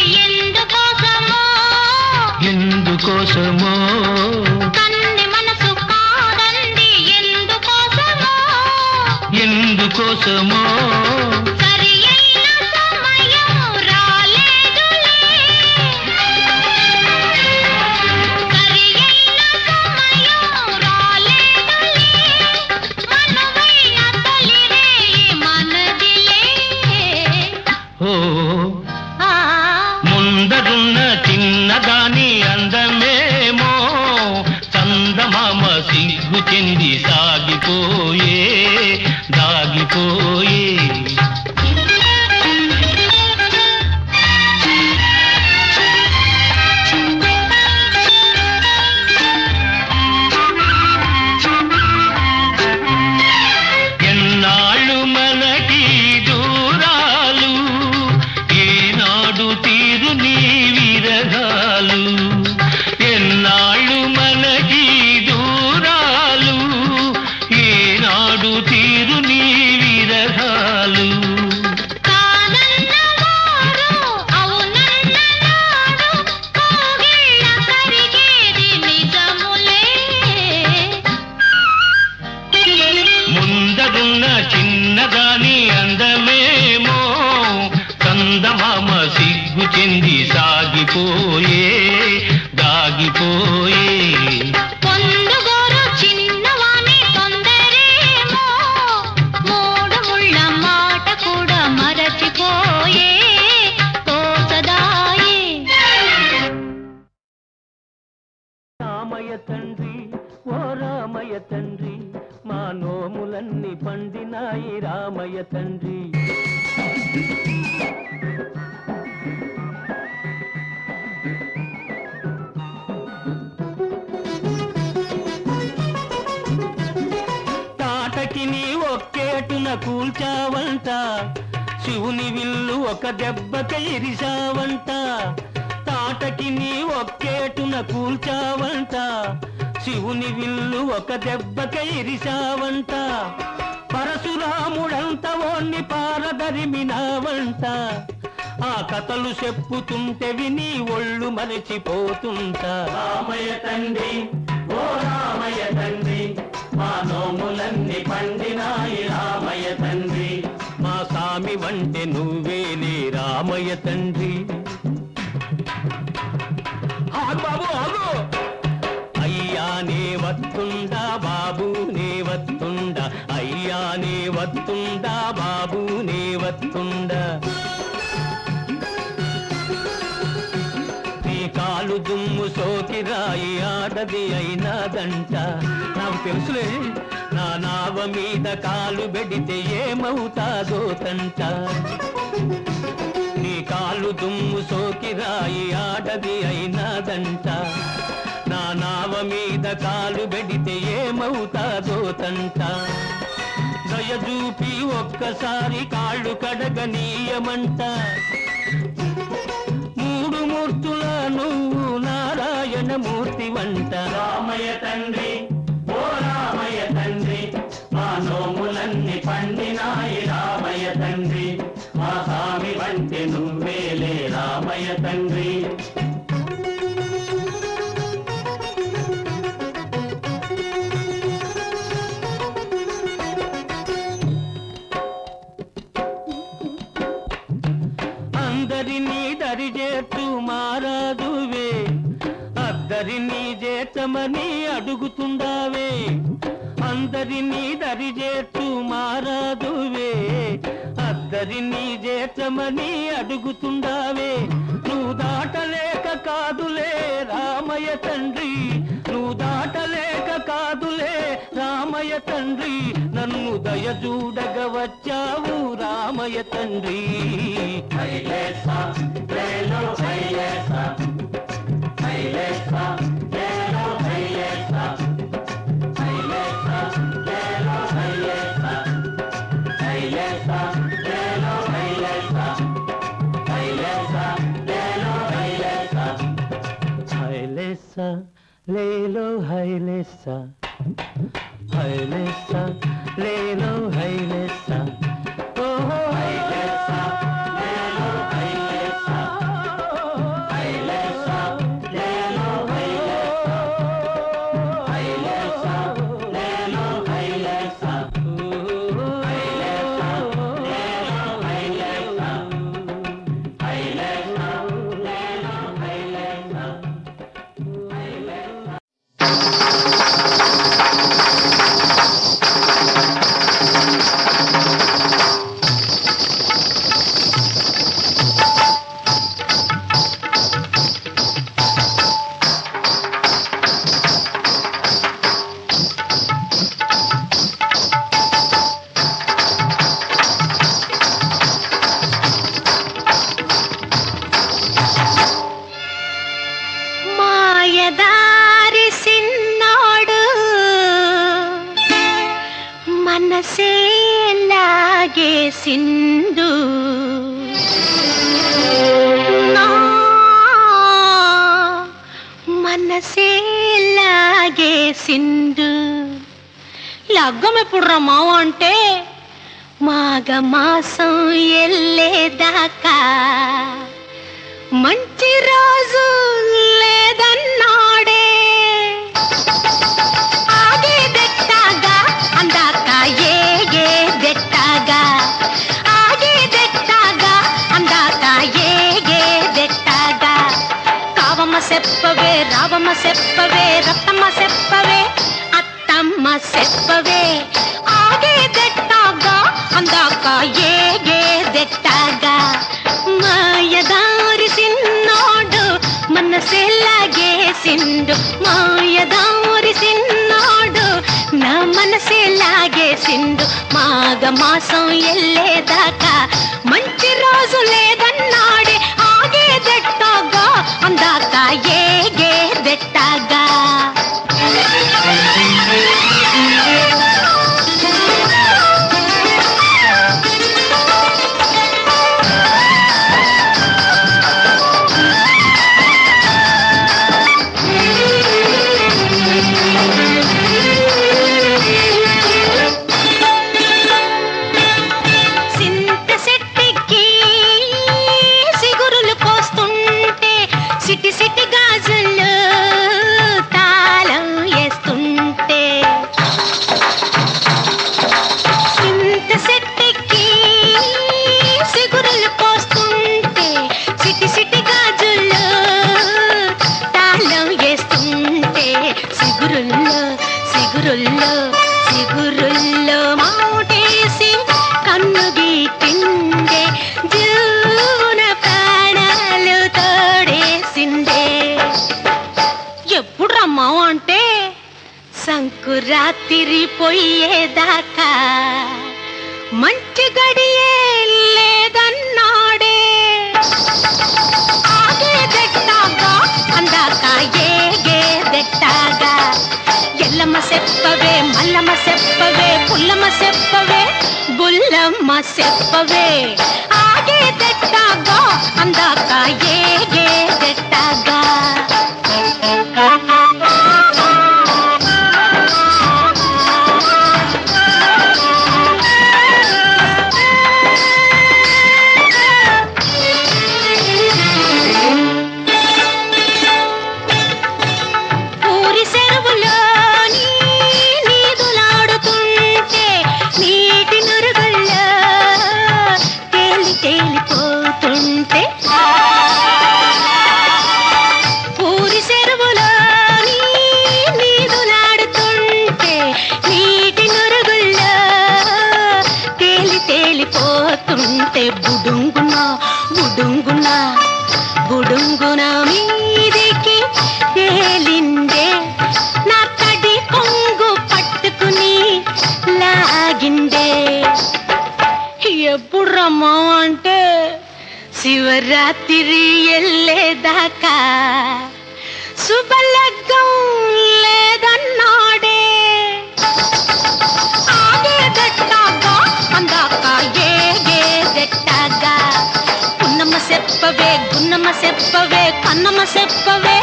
ఎందుకోసమో కన్నె మనసు కాదంది ఎందుకోసమో ఎందుకోసమో సరి అయిన సమయం రాలేదులే సరి అయిన సమయం రాలేదులే మనువైన తొలిరే మనదిలే ఓ ముందరున్న చిన్నదాని అందమేమో చందమామ సిగ్గు చెంది సాగిపోయే దాగిపోయే ఎన్నాళ్ళు మనకి దూరాలు ఏనాడు తీరు నీ విరగాలు ఎన్నాళ్ళు మనకి దూరాలు ఏనాడు తీరు నీ విరగాలు కాదన్నవారు అవునన్ననాడు కోగిళ్ళ కరిగేది నిజములే ముందరున్న చిన్నదాని అందమేమో చందమామ సిగ్గు చెంది సాగిపోయే దాగిపోయే పొందుగోరు చిన్నవాని తొందరేమో మూడు ముళ్ళ మాట కూడా మరచిపోయే తోచదాయే రామయ్య తండ్రి ఓ రామయ్య తండ్రి మా నోములన్నీ పండినాయి రామయ్య తండ్రి తాటకి నీ ఒక్కేటున కూల్చావంట శివుని విల్లు ఒక దెబ్బక ఇరిశావంట తాటకి నీ ఒక్కేటున కూల్చావంట శివుని విల్లు ఒక దెబ్బక ఇరిశావంట పరశురాముడంత ఓన్ని పారదరిమినావంట ఆ కథలు చెప్పుతుంటే విని ఒళ్ళు మరచిపోతుంటా రామయ్య తండ్రి ఓ రామయ్య తండ్రి మా నోములన్నీ పండినాయి రామయ్య తండ్రి మా సామి వంటే నువ్వేలే రామయ్య తండ్రి ఆగు బాబు ఆగు అయ్యా నే వత్తుండా బాబు నే వత్తుండా అయ్యా నే వత్తుండా బాబు నే వత్తుండా నీ కాలు దుమ్ము సోకి రాయి ఆడది అయినాదంట. నాకు తెలుసులే, నా నావ మీద కాలు పెడితే ఏమవుతాదో తంట. నీ కాలు దుమ్ము సోకి రాయి ఆడది అయినాదంట. నా నావ మీద కాలు పెడితే ఏమవుతాదో తంట. దయచూపి ఒక్కసారి కాళ్ళు కడగనీయమంట. మూడు మూర్తుల నువ్వు నారాయణ మూర్తి వంట. రామయ్య తండ్రి ఓ రామయ్య తండ్రి, మా నోములన్నీ పండినాయి రామయ్య తండ్రి. మా స్వామి వంటి నువ్వేలే రామయ్య తండ్రి. అందరినీ దరిచేట్టు మారాదువే, అద్దరినీ చేతమని అడుగుతుండావే. అందరినీ దరిచేట్టు మారాదువే, అద్దరినీ చేతమని అడుగుతుండావే. నువ్వు దాటలేక కాదులే రామయ్య తండ్రి, నువ్వు దాటలేక కాదులే రామయ్య తండ్రి. నన్ను దయచూడగ వచ్చావు రామయ్య తండ్రి. హైలేసా లేలో హైలేసా, హైలేసా లేలో హైలేసా, హైలేసా లేలో హైలేసా, హైలేసా లేలో హైలేసా, హైలేసా లేలో హైలేసా. హైలేసా లేలో హైలేసా, హైలేసా లేలో హైలేసా. ఓహో హైలేసా లేలో హైలేసా, హైలేసా లేలో హైలేసా, హైలేసా లేలో హైలేసా, హైలేసా లేలో హైలేసా, హైలేసా లేలో హైలేసా, హైలేసా. మాయదారి సిన్నోడు మనసే లాగేసిండు. నా మనసే లాగేసిండు. లగ్గం ఎప్పుడు రమ్మావు అంటే మాఘ మాసం ఎల్లేదాకా మంచి రోజు లేదన్నాడే. ఆగేదెట్టాగా అందాక ఏగేదెట్టాగా, ఆగేదెట్టాగా అందాక ఏగేదెట్టాగా. కావమ్మ చెప్పవే రావమ్మ చెప్పవే రత్తమ్మ చెప్పవే అత్తమ్మ చెప్పవే. ఆగేదెట్టాగా అందాక ఏగేదెట్టాగా. మాయదారి సిన్నోడు మనసే లాగేసిండు, మాయదారి సిన్నోడు నా మనసే లాగేసిండు. మాఘ మాసం ఎల్లేదాకా మంచి రోజు లేదన్నాడే. ఆగేదెట్టాగా అందాక ఏగేదెట్టాగా. సింత సెట్టికి సిగురులు కోస్తుంటే సిటి సిటి గాజులు తాళం వేస్తుంటే. సింత సెట్టికి సిగురులు కోస్తుంటే సిటి సిటి గాజులు తాళం వేస్తుంటే. సిగురుల్లో సిగురుల్లో సిగురుల్లో మాటేసి కన్ను గీటిండే, జీవన ప్రాణాలు తోడేసిండే. ఎప్పుడు ఎప్పుడమ్మా అంటే సంకురాత్రి పోయేదాకా మంచి గడియే లేదన్నాడే ఆగేదెట్టాగా అందాక ఏగేదెట్టాగా ఎల్లమ్మ చెప్పవే మల్లమ్మ చెప్పవే పుల్లమ్మ చెప్పవే బుల్లమ్మ చెప్పవే ఆగేదెట్టాగా అందాక ఏగేదెట్టాగా బుడుంగున మీదికి తేలిందే నా తడి కొంగు పట్టుకుని లాగిందే ఎప్పుడు రమ్మా అంటే శివరాత్రి వెళ్ళేదాకా శుభలగ్గం లేదన్నాడే ఆగేదెట్టాగా అందాక ఏగేదెట్టాగా పున్నమ్మ చెప్పవే గున్నమ్మ చెప్పవే కన్నమ్మ చెప్పవే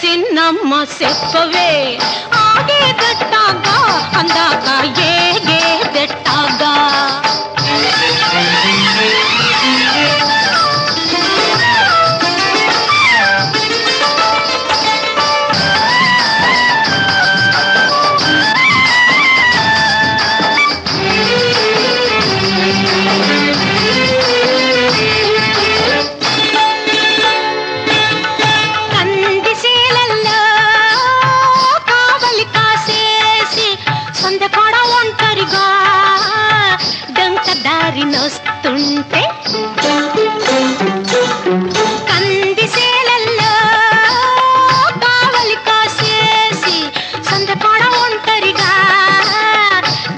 చిన్నమ్మ చెప్పవే ఆగేదెట్టాగా అందాక ఏగేదెట్టాగా నొస్తుంటే కందిసేలల్లో కావలి కాసేసి సందకాడ ఒంటరిగా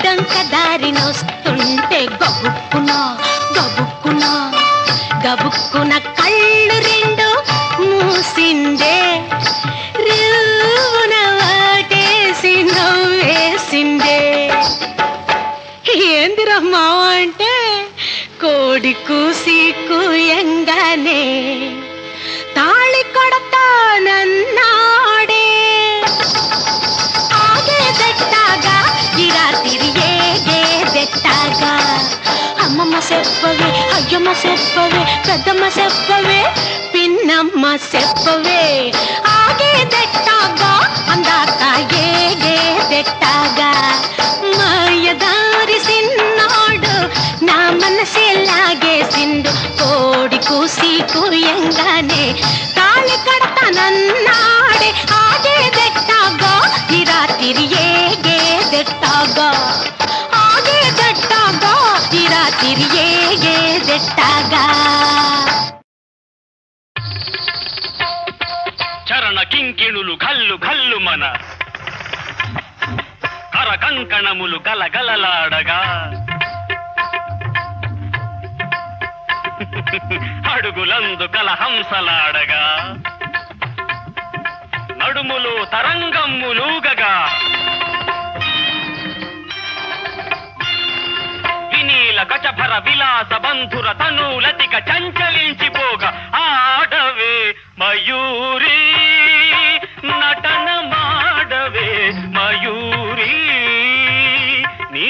డంకదారి నొస్తుంటే గబుక్కున గబుక్కున గబుక్కున కళ్ళు రెండు మూసిందే రువున వాటేసి నవ్వేసిందే ఏందిరమ్మా అంటే కోడి కూసి కూయంగానే తాళి కొడతానన్నాడే ఆగేదెట్టాగా ఈ రాత్రి ఏగేదెట్టాగా అమ్మమ్మ చెప్పవే అయ్యమ్మ చెప్పవే పెద్దమ్మ చెప్పవే పిన్నమ్మ చెప్పవే ఆగేదెట్టాగా అందాక ఏగేదెట్టాగా మాయదారి సిన్నాడు నా మనసే లాగేసిండు కోడి కూసి కూయంగానే తాళి కడతానన్నాడే ఆగేదెట్టాగా ఈ రాత్రి ఏగేదెట్టాగా ఆగేదెట్టాగా ఈ రాత్రి ఏగేదెట్టాగా చరణ కింకిణులు గల్లు గల్లు మన కర కంకణములు గలగలలాడగా అడుగులందు కలహంసలాడగా నడుములు తరంగమ్ములూగగా వినీల గజభర విలాస బంధుర తనూలతిక చంచలించిపోగా ఆడవే మయూరి నటన మాడవే మయూరి నీ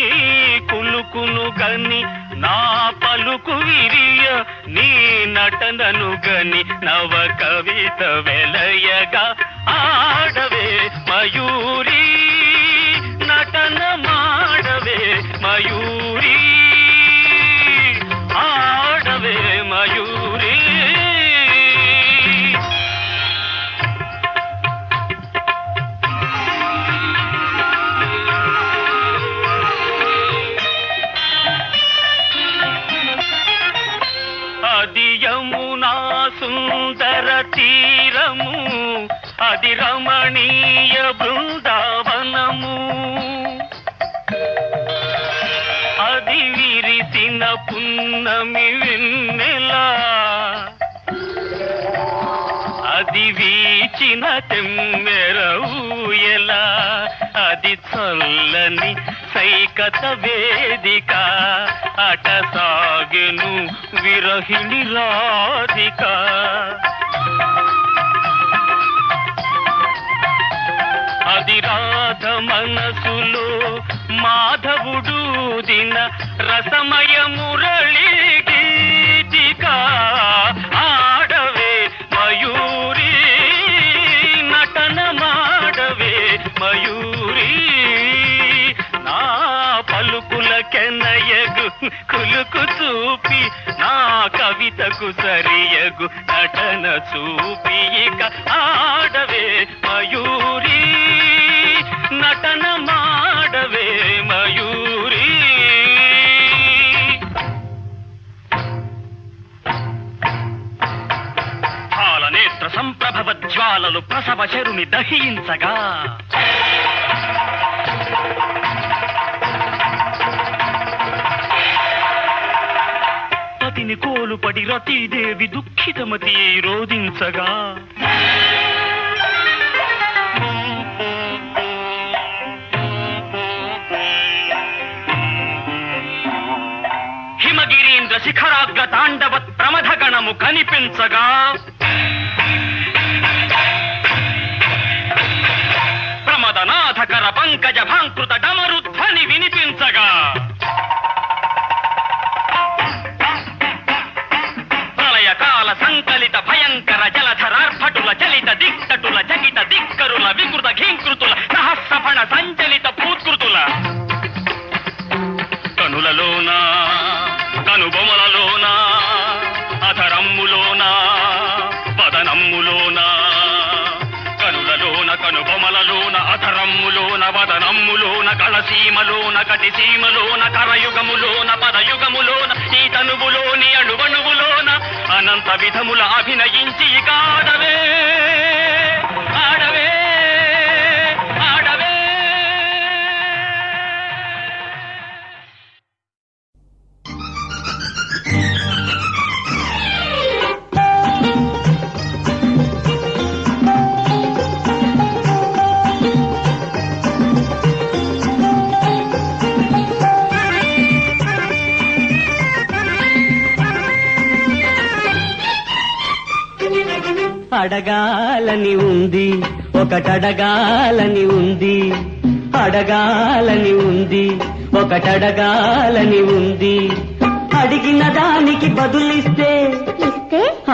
కులుకును గని నా పలుకు విరియ నీ నటనను గని నవ కవిత వెలయగా ఆడవే మయూరి నటన మాడవే మయూరి ఆడవే మయూరి అది యమునా సుందర తీరము అది రమణీయ ఊగిన తెమ్మెర ఊయలా అది చల్లని సైకత వేదిక అట సాగెను విరహిణి రాధిక అది రాధ మనసులో మాధవుడు దిన రసమయ మురళి గీతిక ఆడవే మయూరి నటన మాడవే మయూరి నా పలుకుల కెనయగు కులుకు చూపి నా కవితకు సరియగు నటన చూపి ఇక ఆడవే మయూరి నటన మాడవే మయూరి పాలనేత్ర సంప్రభవ జ్వాలలు ప్రసవ శరుని దహించగా పతిని కోలుపడి రతీదేవి దుఃఖితమతి రోధించగా హిమగిరీంద్ర శిఖరాగ్ర తాండవ ప్రమథ గణము కనిపించగా ప్రమదనాథకర పంకజ భాంకృత డమరుధ్వని వినిపించగా ప్రళయకాల సంకలిత భయంకర జలధరార్భటుల చలిత దిక్కటుల చకిత దిక్కరుల వికృత ఘీంకృతుల సహస్రఫణ సంచలిత భూత్కృతుల కనులలోనా కనుబొమలలోనా అధరమ్ములోనా వదనమ్ములోనా కనులలోన కనుబొమలలోన అధరమ్ములోన వదనమ్ములోన కళసీమలోన కటిసీమలోన కరయుగములోన పదయుగములోన ఈ తనువులోని అణువణువులోన అనంత విధముల అభినయించి ఇక ఆడవే ఆడవే ఆడవే అడగాలని ఉంది ఒకటడగాలని ఉంది అడగాలని ఉంది ఒకటడగాలని ఉంది అడిగిన దానికి బదులిస్తే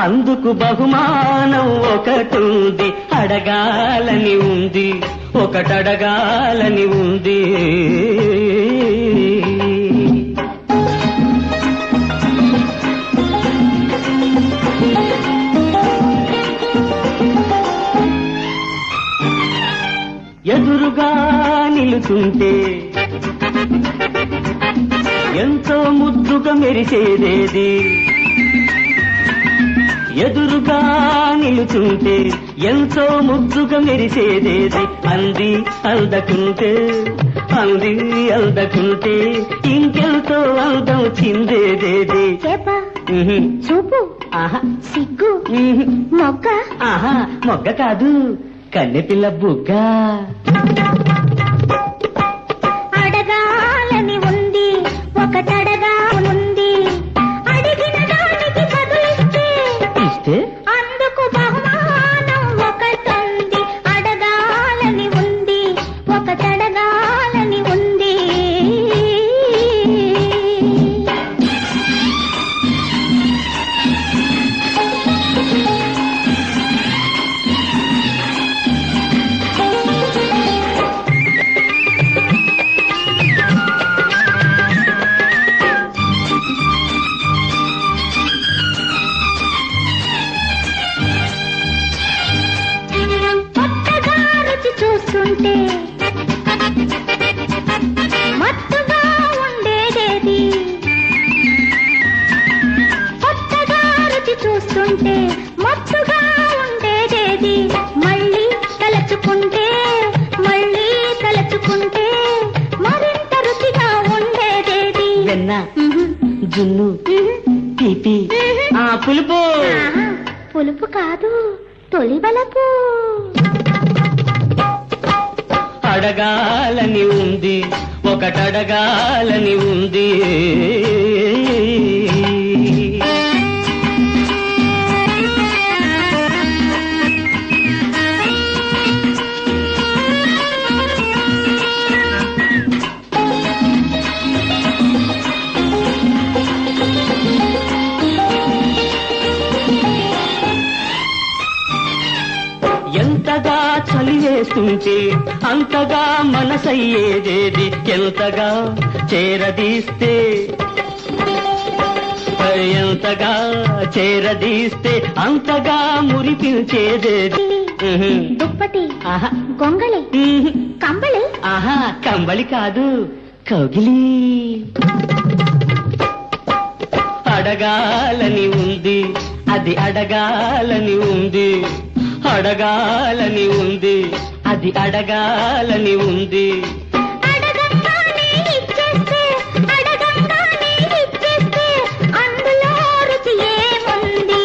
అందుకు బహుమానం ఒకటుంది అడగాలని ఉంది ఒకటడగాలని ఉంది ఎదురుగా నిలుచుంటే ఎంతో ముద్దుగా మెరిసేదేది ఎదురుగా నిలుచుంటే ఎంతో ముద్దుగా మెరిసేదేది అంది అందకుంటే అంది అందకుంటే ఇంకెంతో అందం చిందేదేది చూపు సిగ్గు మొగ్గ మొగ్గ కాదు కన్నెపిల్ల బుగ్గ అడగాలని ఉంది ఒకటడగానుంది అడిగిన దానికి బదులిస్తే ఇస్తే అందుకు బహుమానం ఒకటుంది అడగాలని ఉంది ఒకటడగాలని ఉంది చూస్తుంటే మత్తుగా ఉండేదేది కొత్తగా రుచి చూస్తుంటే మత్తుగా ఉండేదేది మళ్ళీ తలచుకుంటే మరింత రుచిగా ఉండేదేది వెన్న జున్ను తీపి పులుపు పులుపు కాదు తొలి వలపు అడగాలని ఉంది, ఒకటడగాలని ఉంది. ఎంతగా చలివేస్తుంటే అంతగా మనసయ్యేదేది, ఎంతగా చేరదీస్తే ఎంతగా చేరదీస్తే అంతగా మురిపించేదేది. దుప్పటి, ఆహా గొంగళి, కంబళి. ఆహా కంబళి కాదు, కౌగిలి. అడగాలని ఉంది, అది అడగాలని ఉంది, అడగాలని ఉంది, అది అడగాలని ఉంది. అడగంగానే ఇచ్చేస్తే, అడగంగానే ఇచ్చేస్తే అందులో రుచి ఏముంది?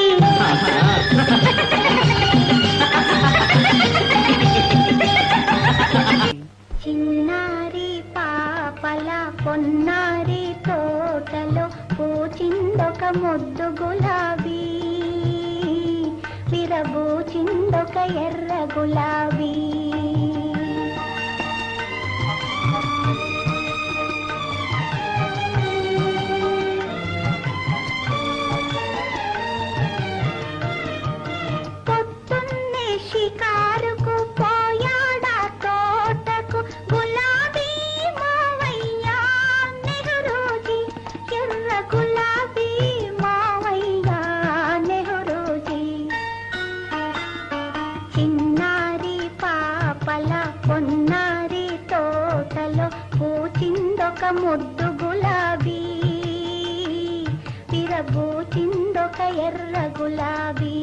చిన్నారి పాపల పొన్నారి తోటలో పూచిందొక ముద్దు గులాబీ, విరబూచిందొక ఎర్ర గులాబీ. పొద్దున్నే షికారుకు పోయాడా తోటకు గులాబీ మావయ్య నెహ్రూజీ, ఎర్ర గులాబీ మావయ్య నెహ్రూజీ. చిన్నారి పాపల పొన్నారి తోటలో పూచిందొక ముద్దు గులాబీ, విరబూచిందొక ఎర్ర గులాబీ.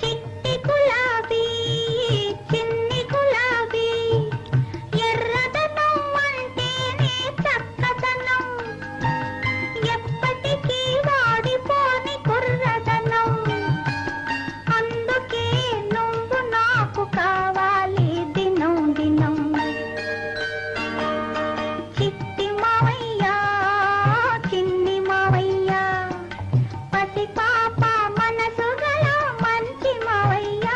చిట్టి గులాబీ, చిన్ని గులాబీ, ఎర్రదనం అంటేనే చక్కదనం, ఎప్పటికీ వాడిపోని కుర్రదనం. అందుకే నువ్వు నాకు కావాలి దినం దినం. చిట్టి మావయ్య, చిన్ని మావయ్య, పసి పాప మనసు గల మంచి మావయ్య.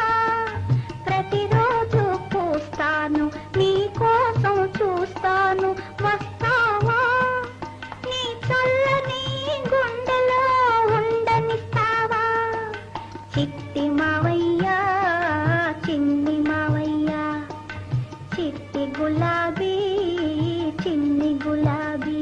ప్రతిరోజు పూస్తాను నీ కోసం చూస్తాను, వస్తావా? నీ చల్లని గుండెలో ఉండనిస్తావా? చిట్టి మావయ్య, చిన్ని మావయ్య, చిట్టి గులాబీ, చిన్ని గులాబీ.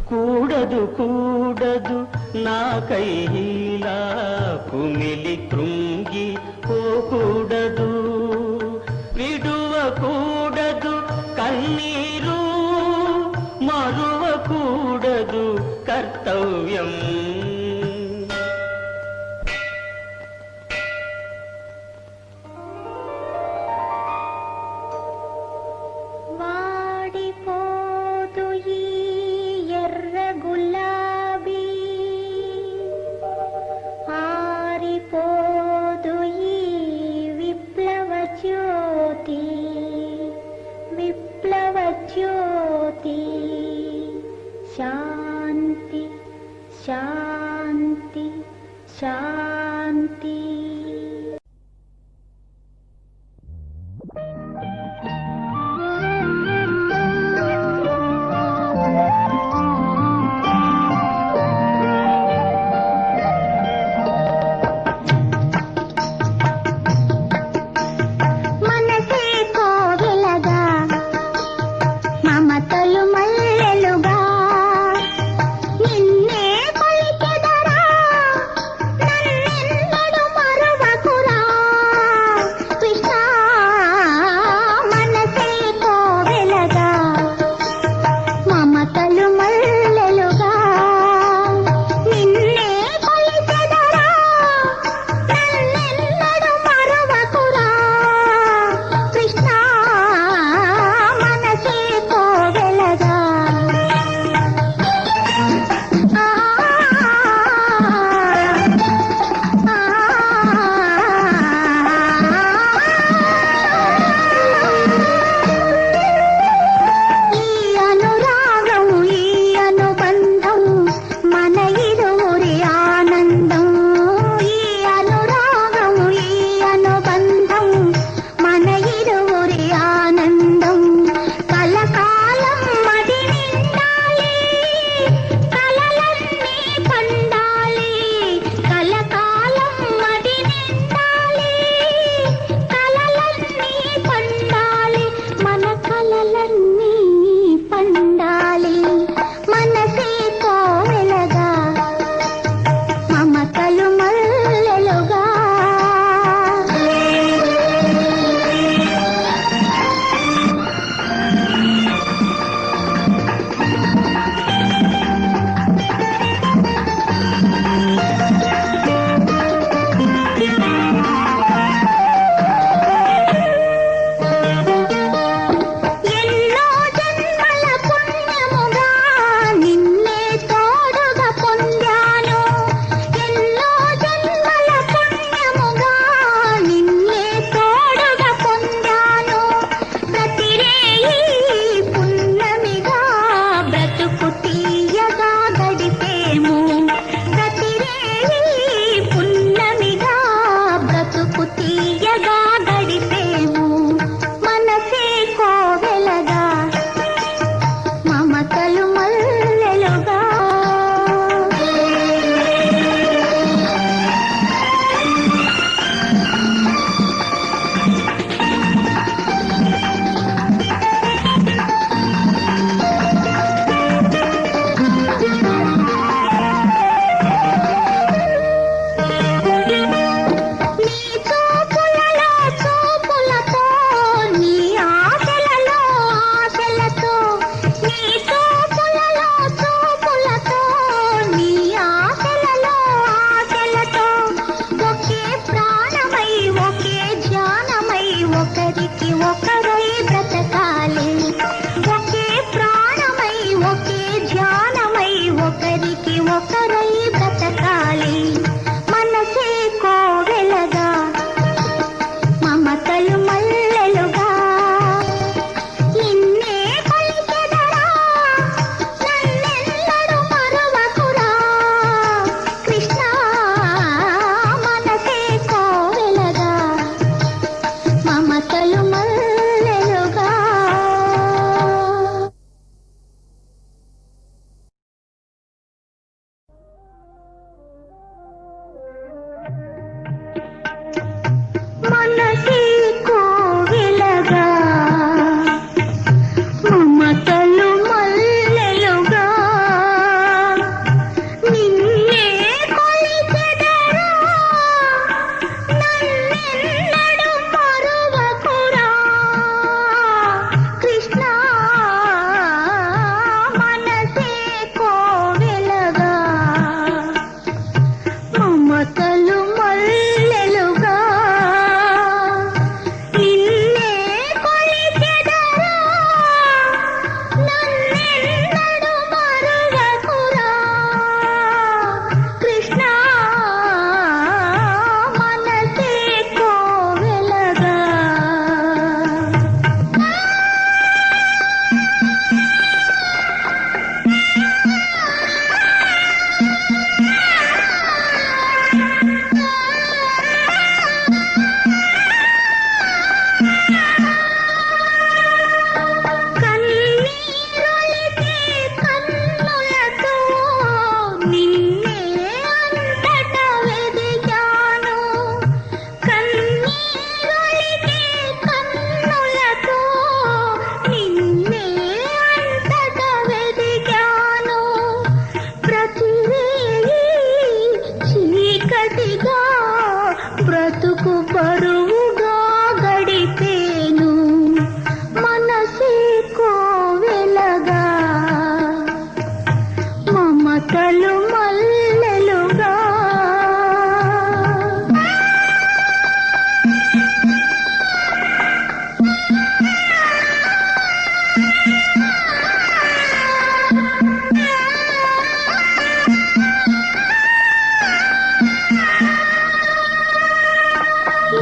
కూడదు కూడదు నాకైలా కుమిలి కృంగి పోకూడదు విడువకూడదు కన్నీరు మరువకూడదు కర్తవ్యం విప్లవ జ్యోతి శాంతి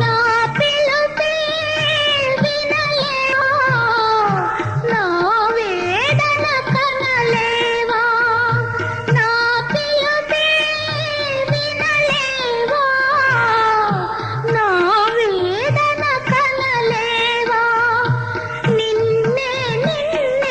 నా పిలుపే వినలేవా, నా వేదన కనలేవా, నా పిలుపే వినలేవా, నా వేదన కనలేవా, నిన్నే నిన్నే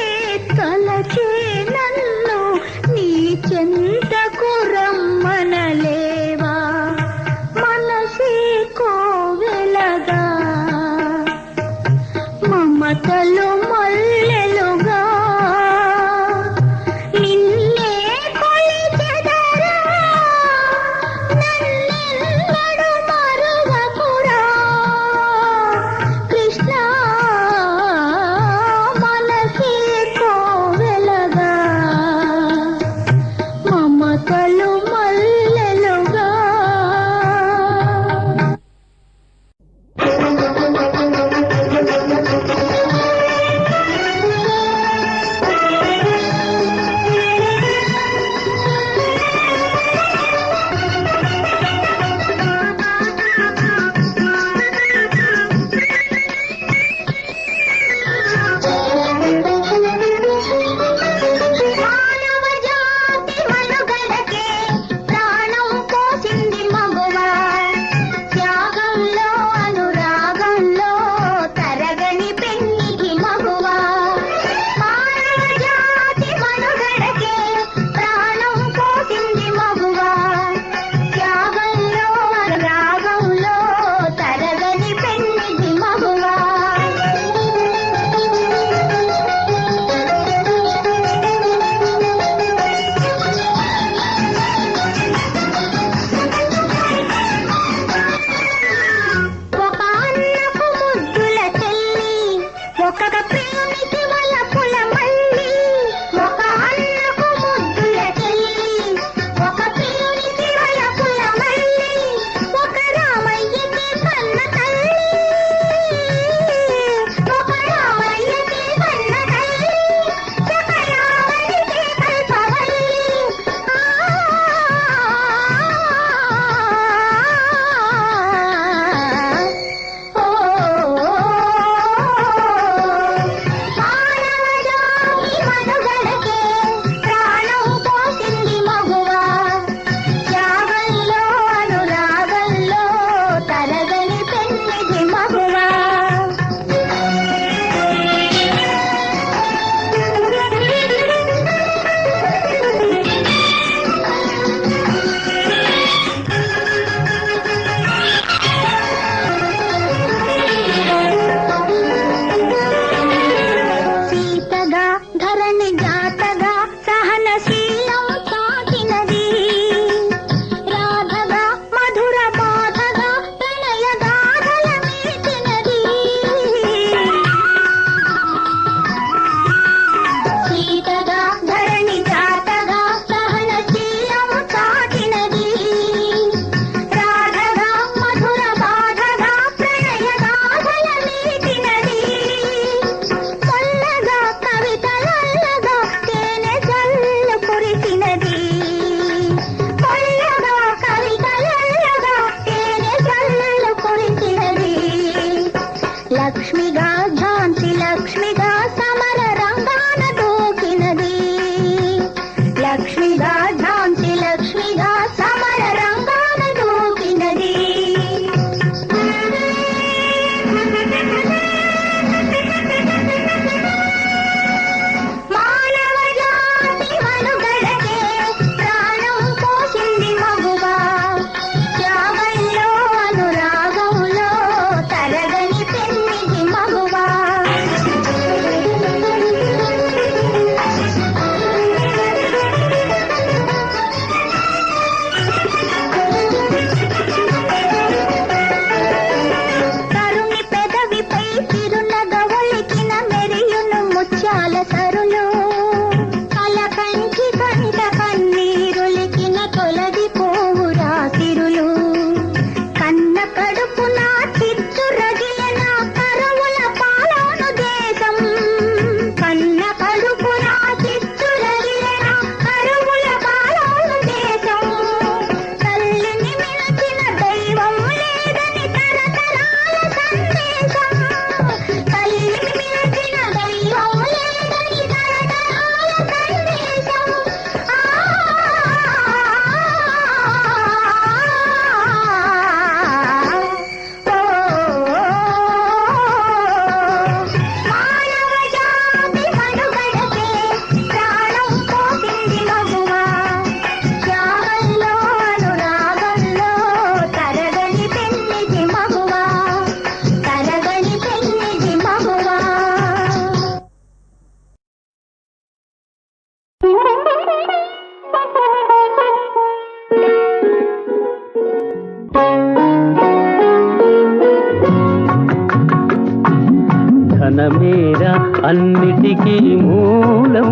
అన్నిటికీ మూలం.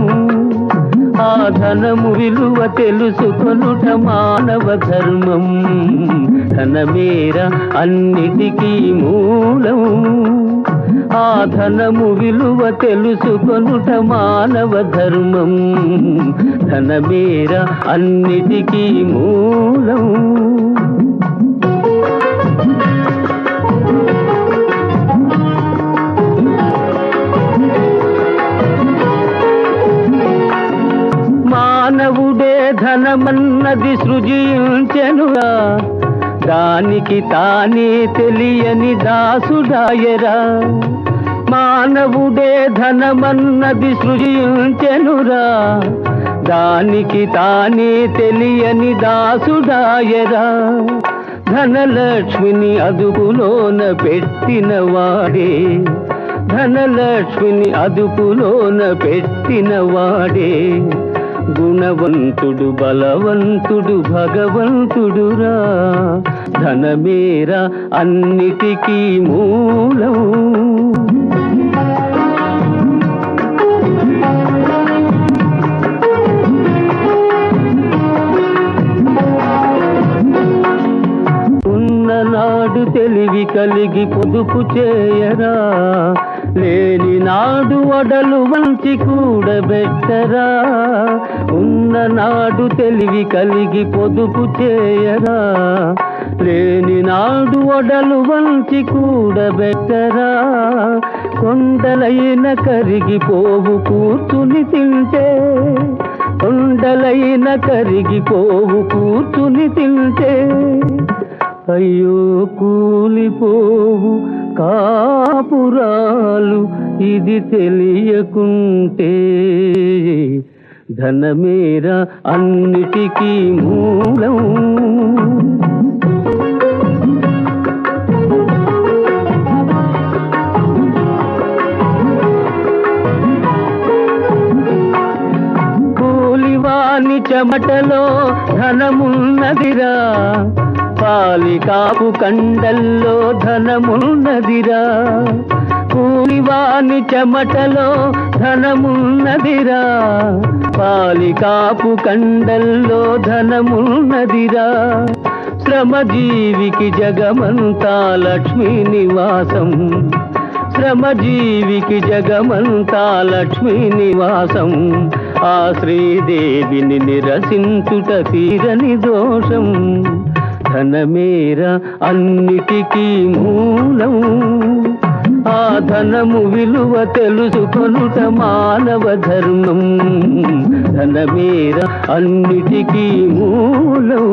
ఆ ధనము విలువ తెలుసుకొనుట మానవ ధర్మం. ధనమేరా అన్నిటికీ మూలం. ఆ ధనము విలువ తెలుసుకొనుట మానవ ధర్మం. ధనమేరా అన్నిటికీ మూలం. మానవుడే ధనమన్నది సృజించెనురా, దానికి తానే తెలియని దాసుడాయరా. మానవుడే ధనమన్నది సృజించెనురా, దానికి తానే తెలియని దాసుడాయరా. ధనలక్ష్మిని అదుపులోన పెట్టిన వాడే, ధనలక్ష్మిని అదుపులోన పెట్టిన వాడే గుణవంతుడు, బలవంతుడు, భగవంతుడురా. ధనమేరా అన్నిటికీ మూలం. ఉన్ననాడు తెలివి కలిగి పొదుపు చేయరా, లేని నాడు వడలు వంచి కూడబెట్టరా. ఉన్ననాడు తెలివి కలిగి పొదుపు చేయరా, లేని నాడు వడలు వంచి కూడబెట్టరా. కొండలైన కరిగిపోవు కూర్చుని తింటే, కొండలైన కరిగిపోవు కూర్చుని తింటే. అయ్యో కూలిపోవు కాపురాలు ఇది తెలియకుంటే. ధనమేరా అన్నిటికీ మూలం. కూలివాని చెమటలో ధనమున్నదిరా, పాలికాపు కండల్లో ధనమున్నదిరా. కూలివాని చెమటలో ధనమున్నదిరా, పాలికాపు కండల్లో ధనమున్నదిరా. శ్రమజీవికి జగమంతా లక్ష్మీ నివాసం, శ్రమజీవికి జగమంతా లక్ష్మీ నివాసం. ఆ శ్రీదేవిని నిరసించుట తీరని దోషం. ధనమేరా అన్నిటికీ మూలం. ఆ ధనము విలువ తెలుసుకొనుట మానవ ధర్మం. ధనమేరా అన్నిటికీ మూలం.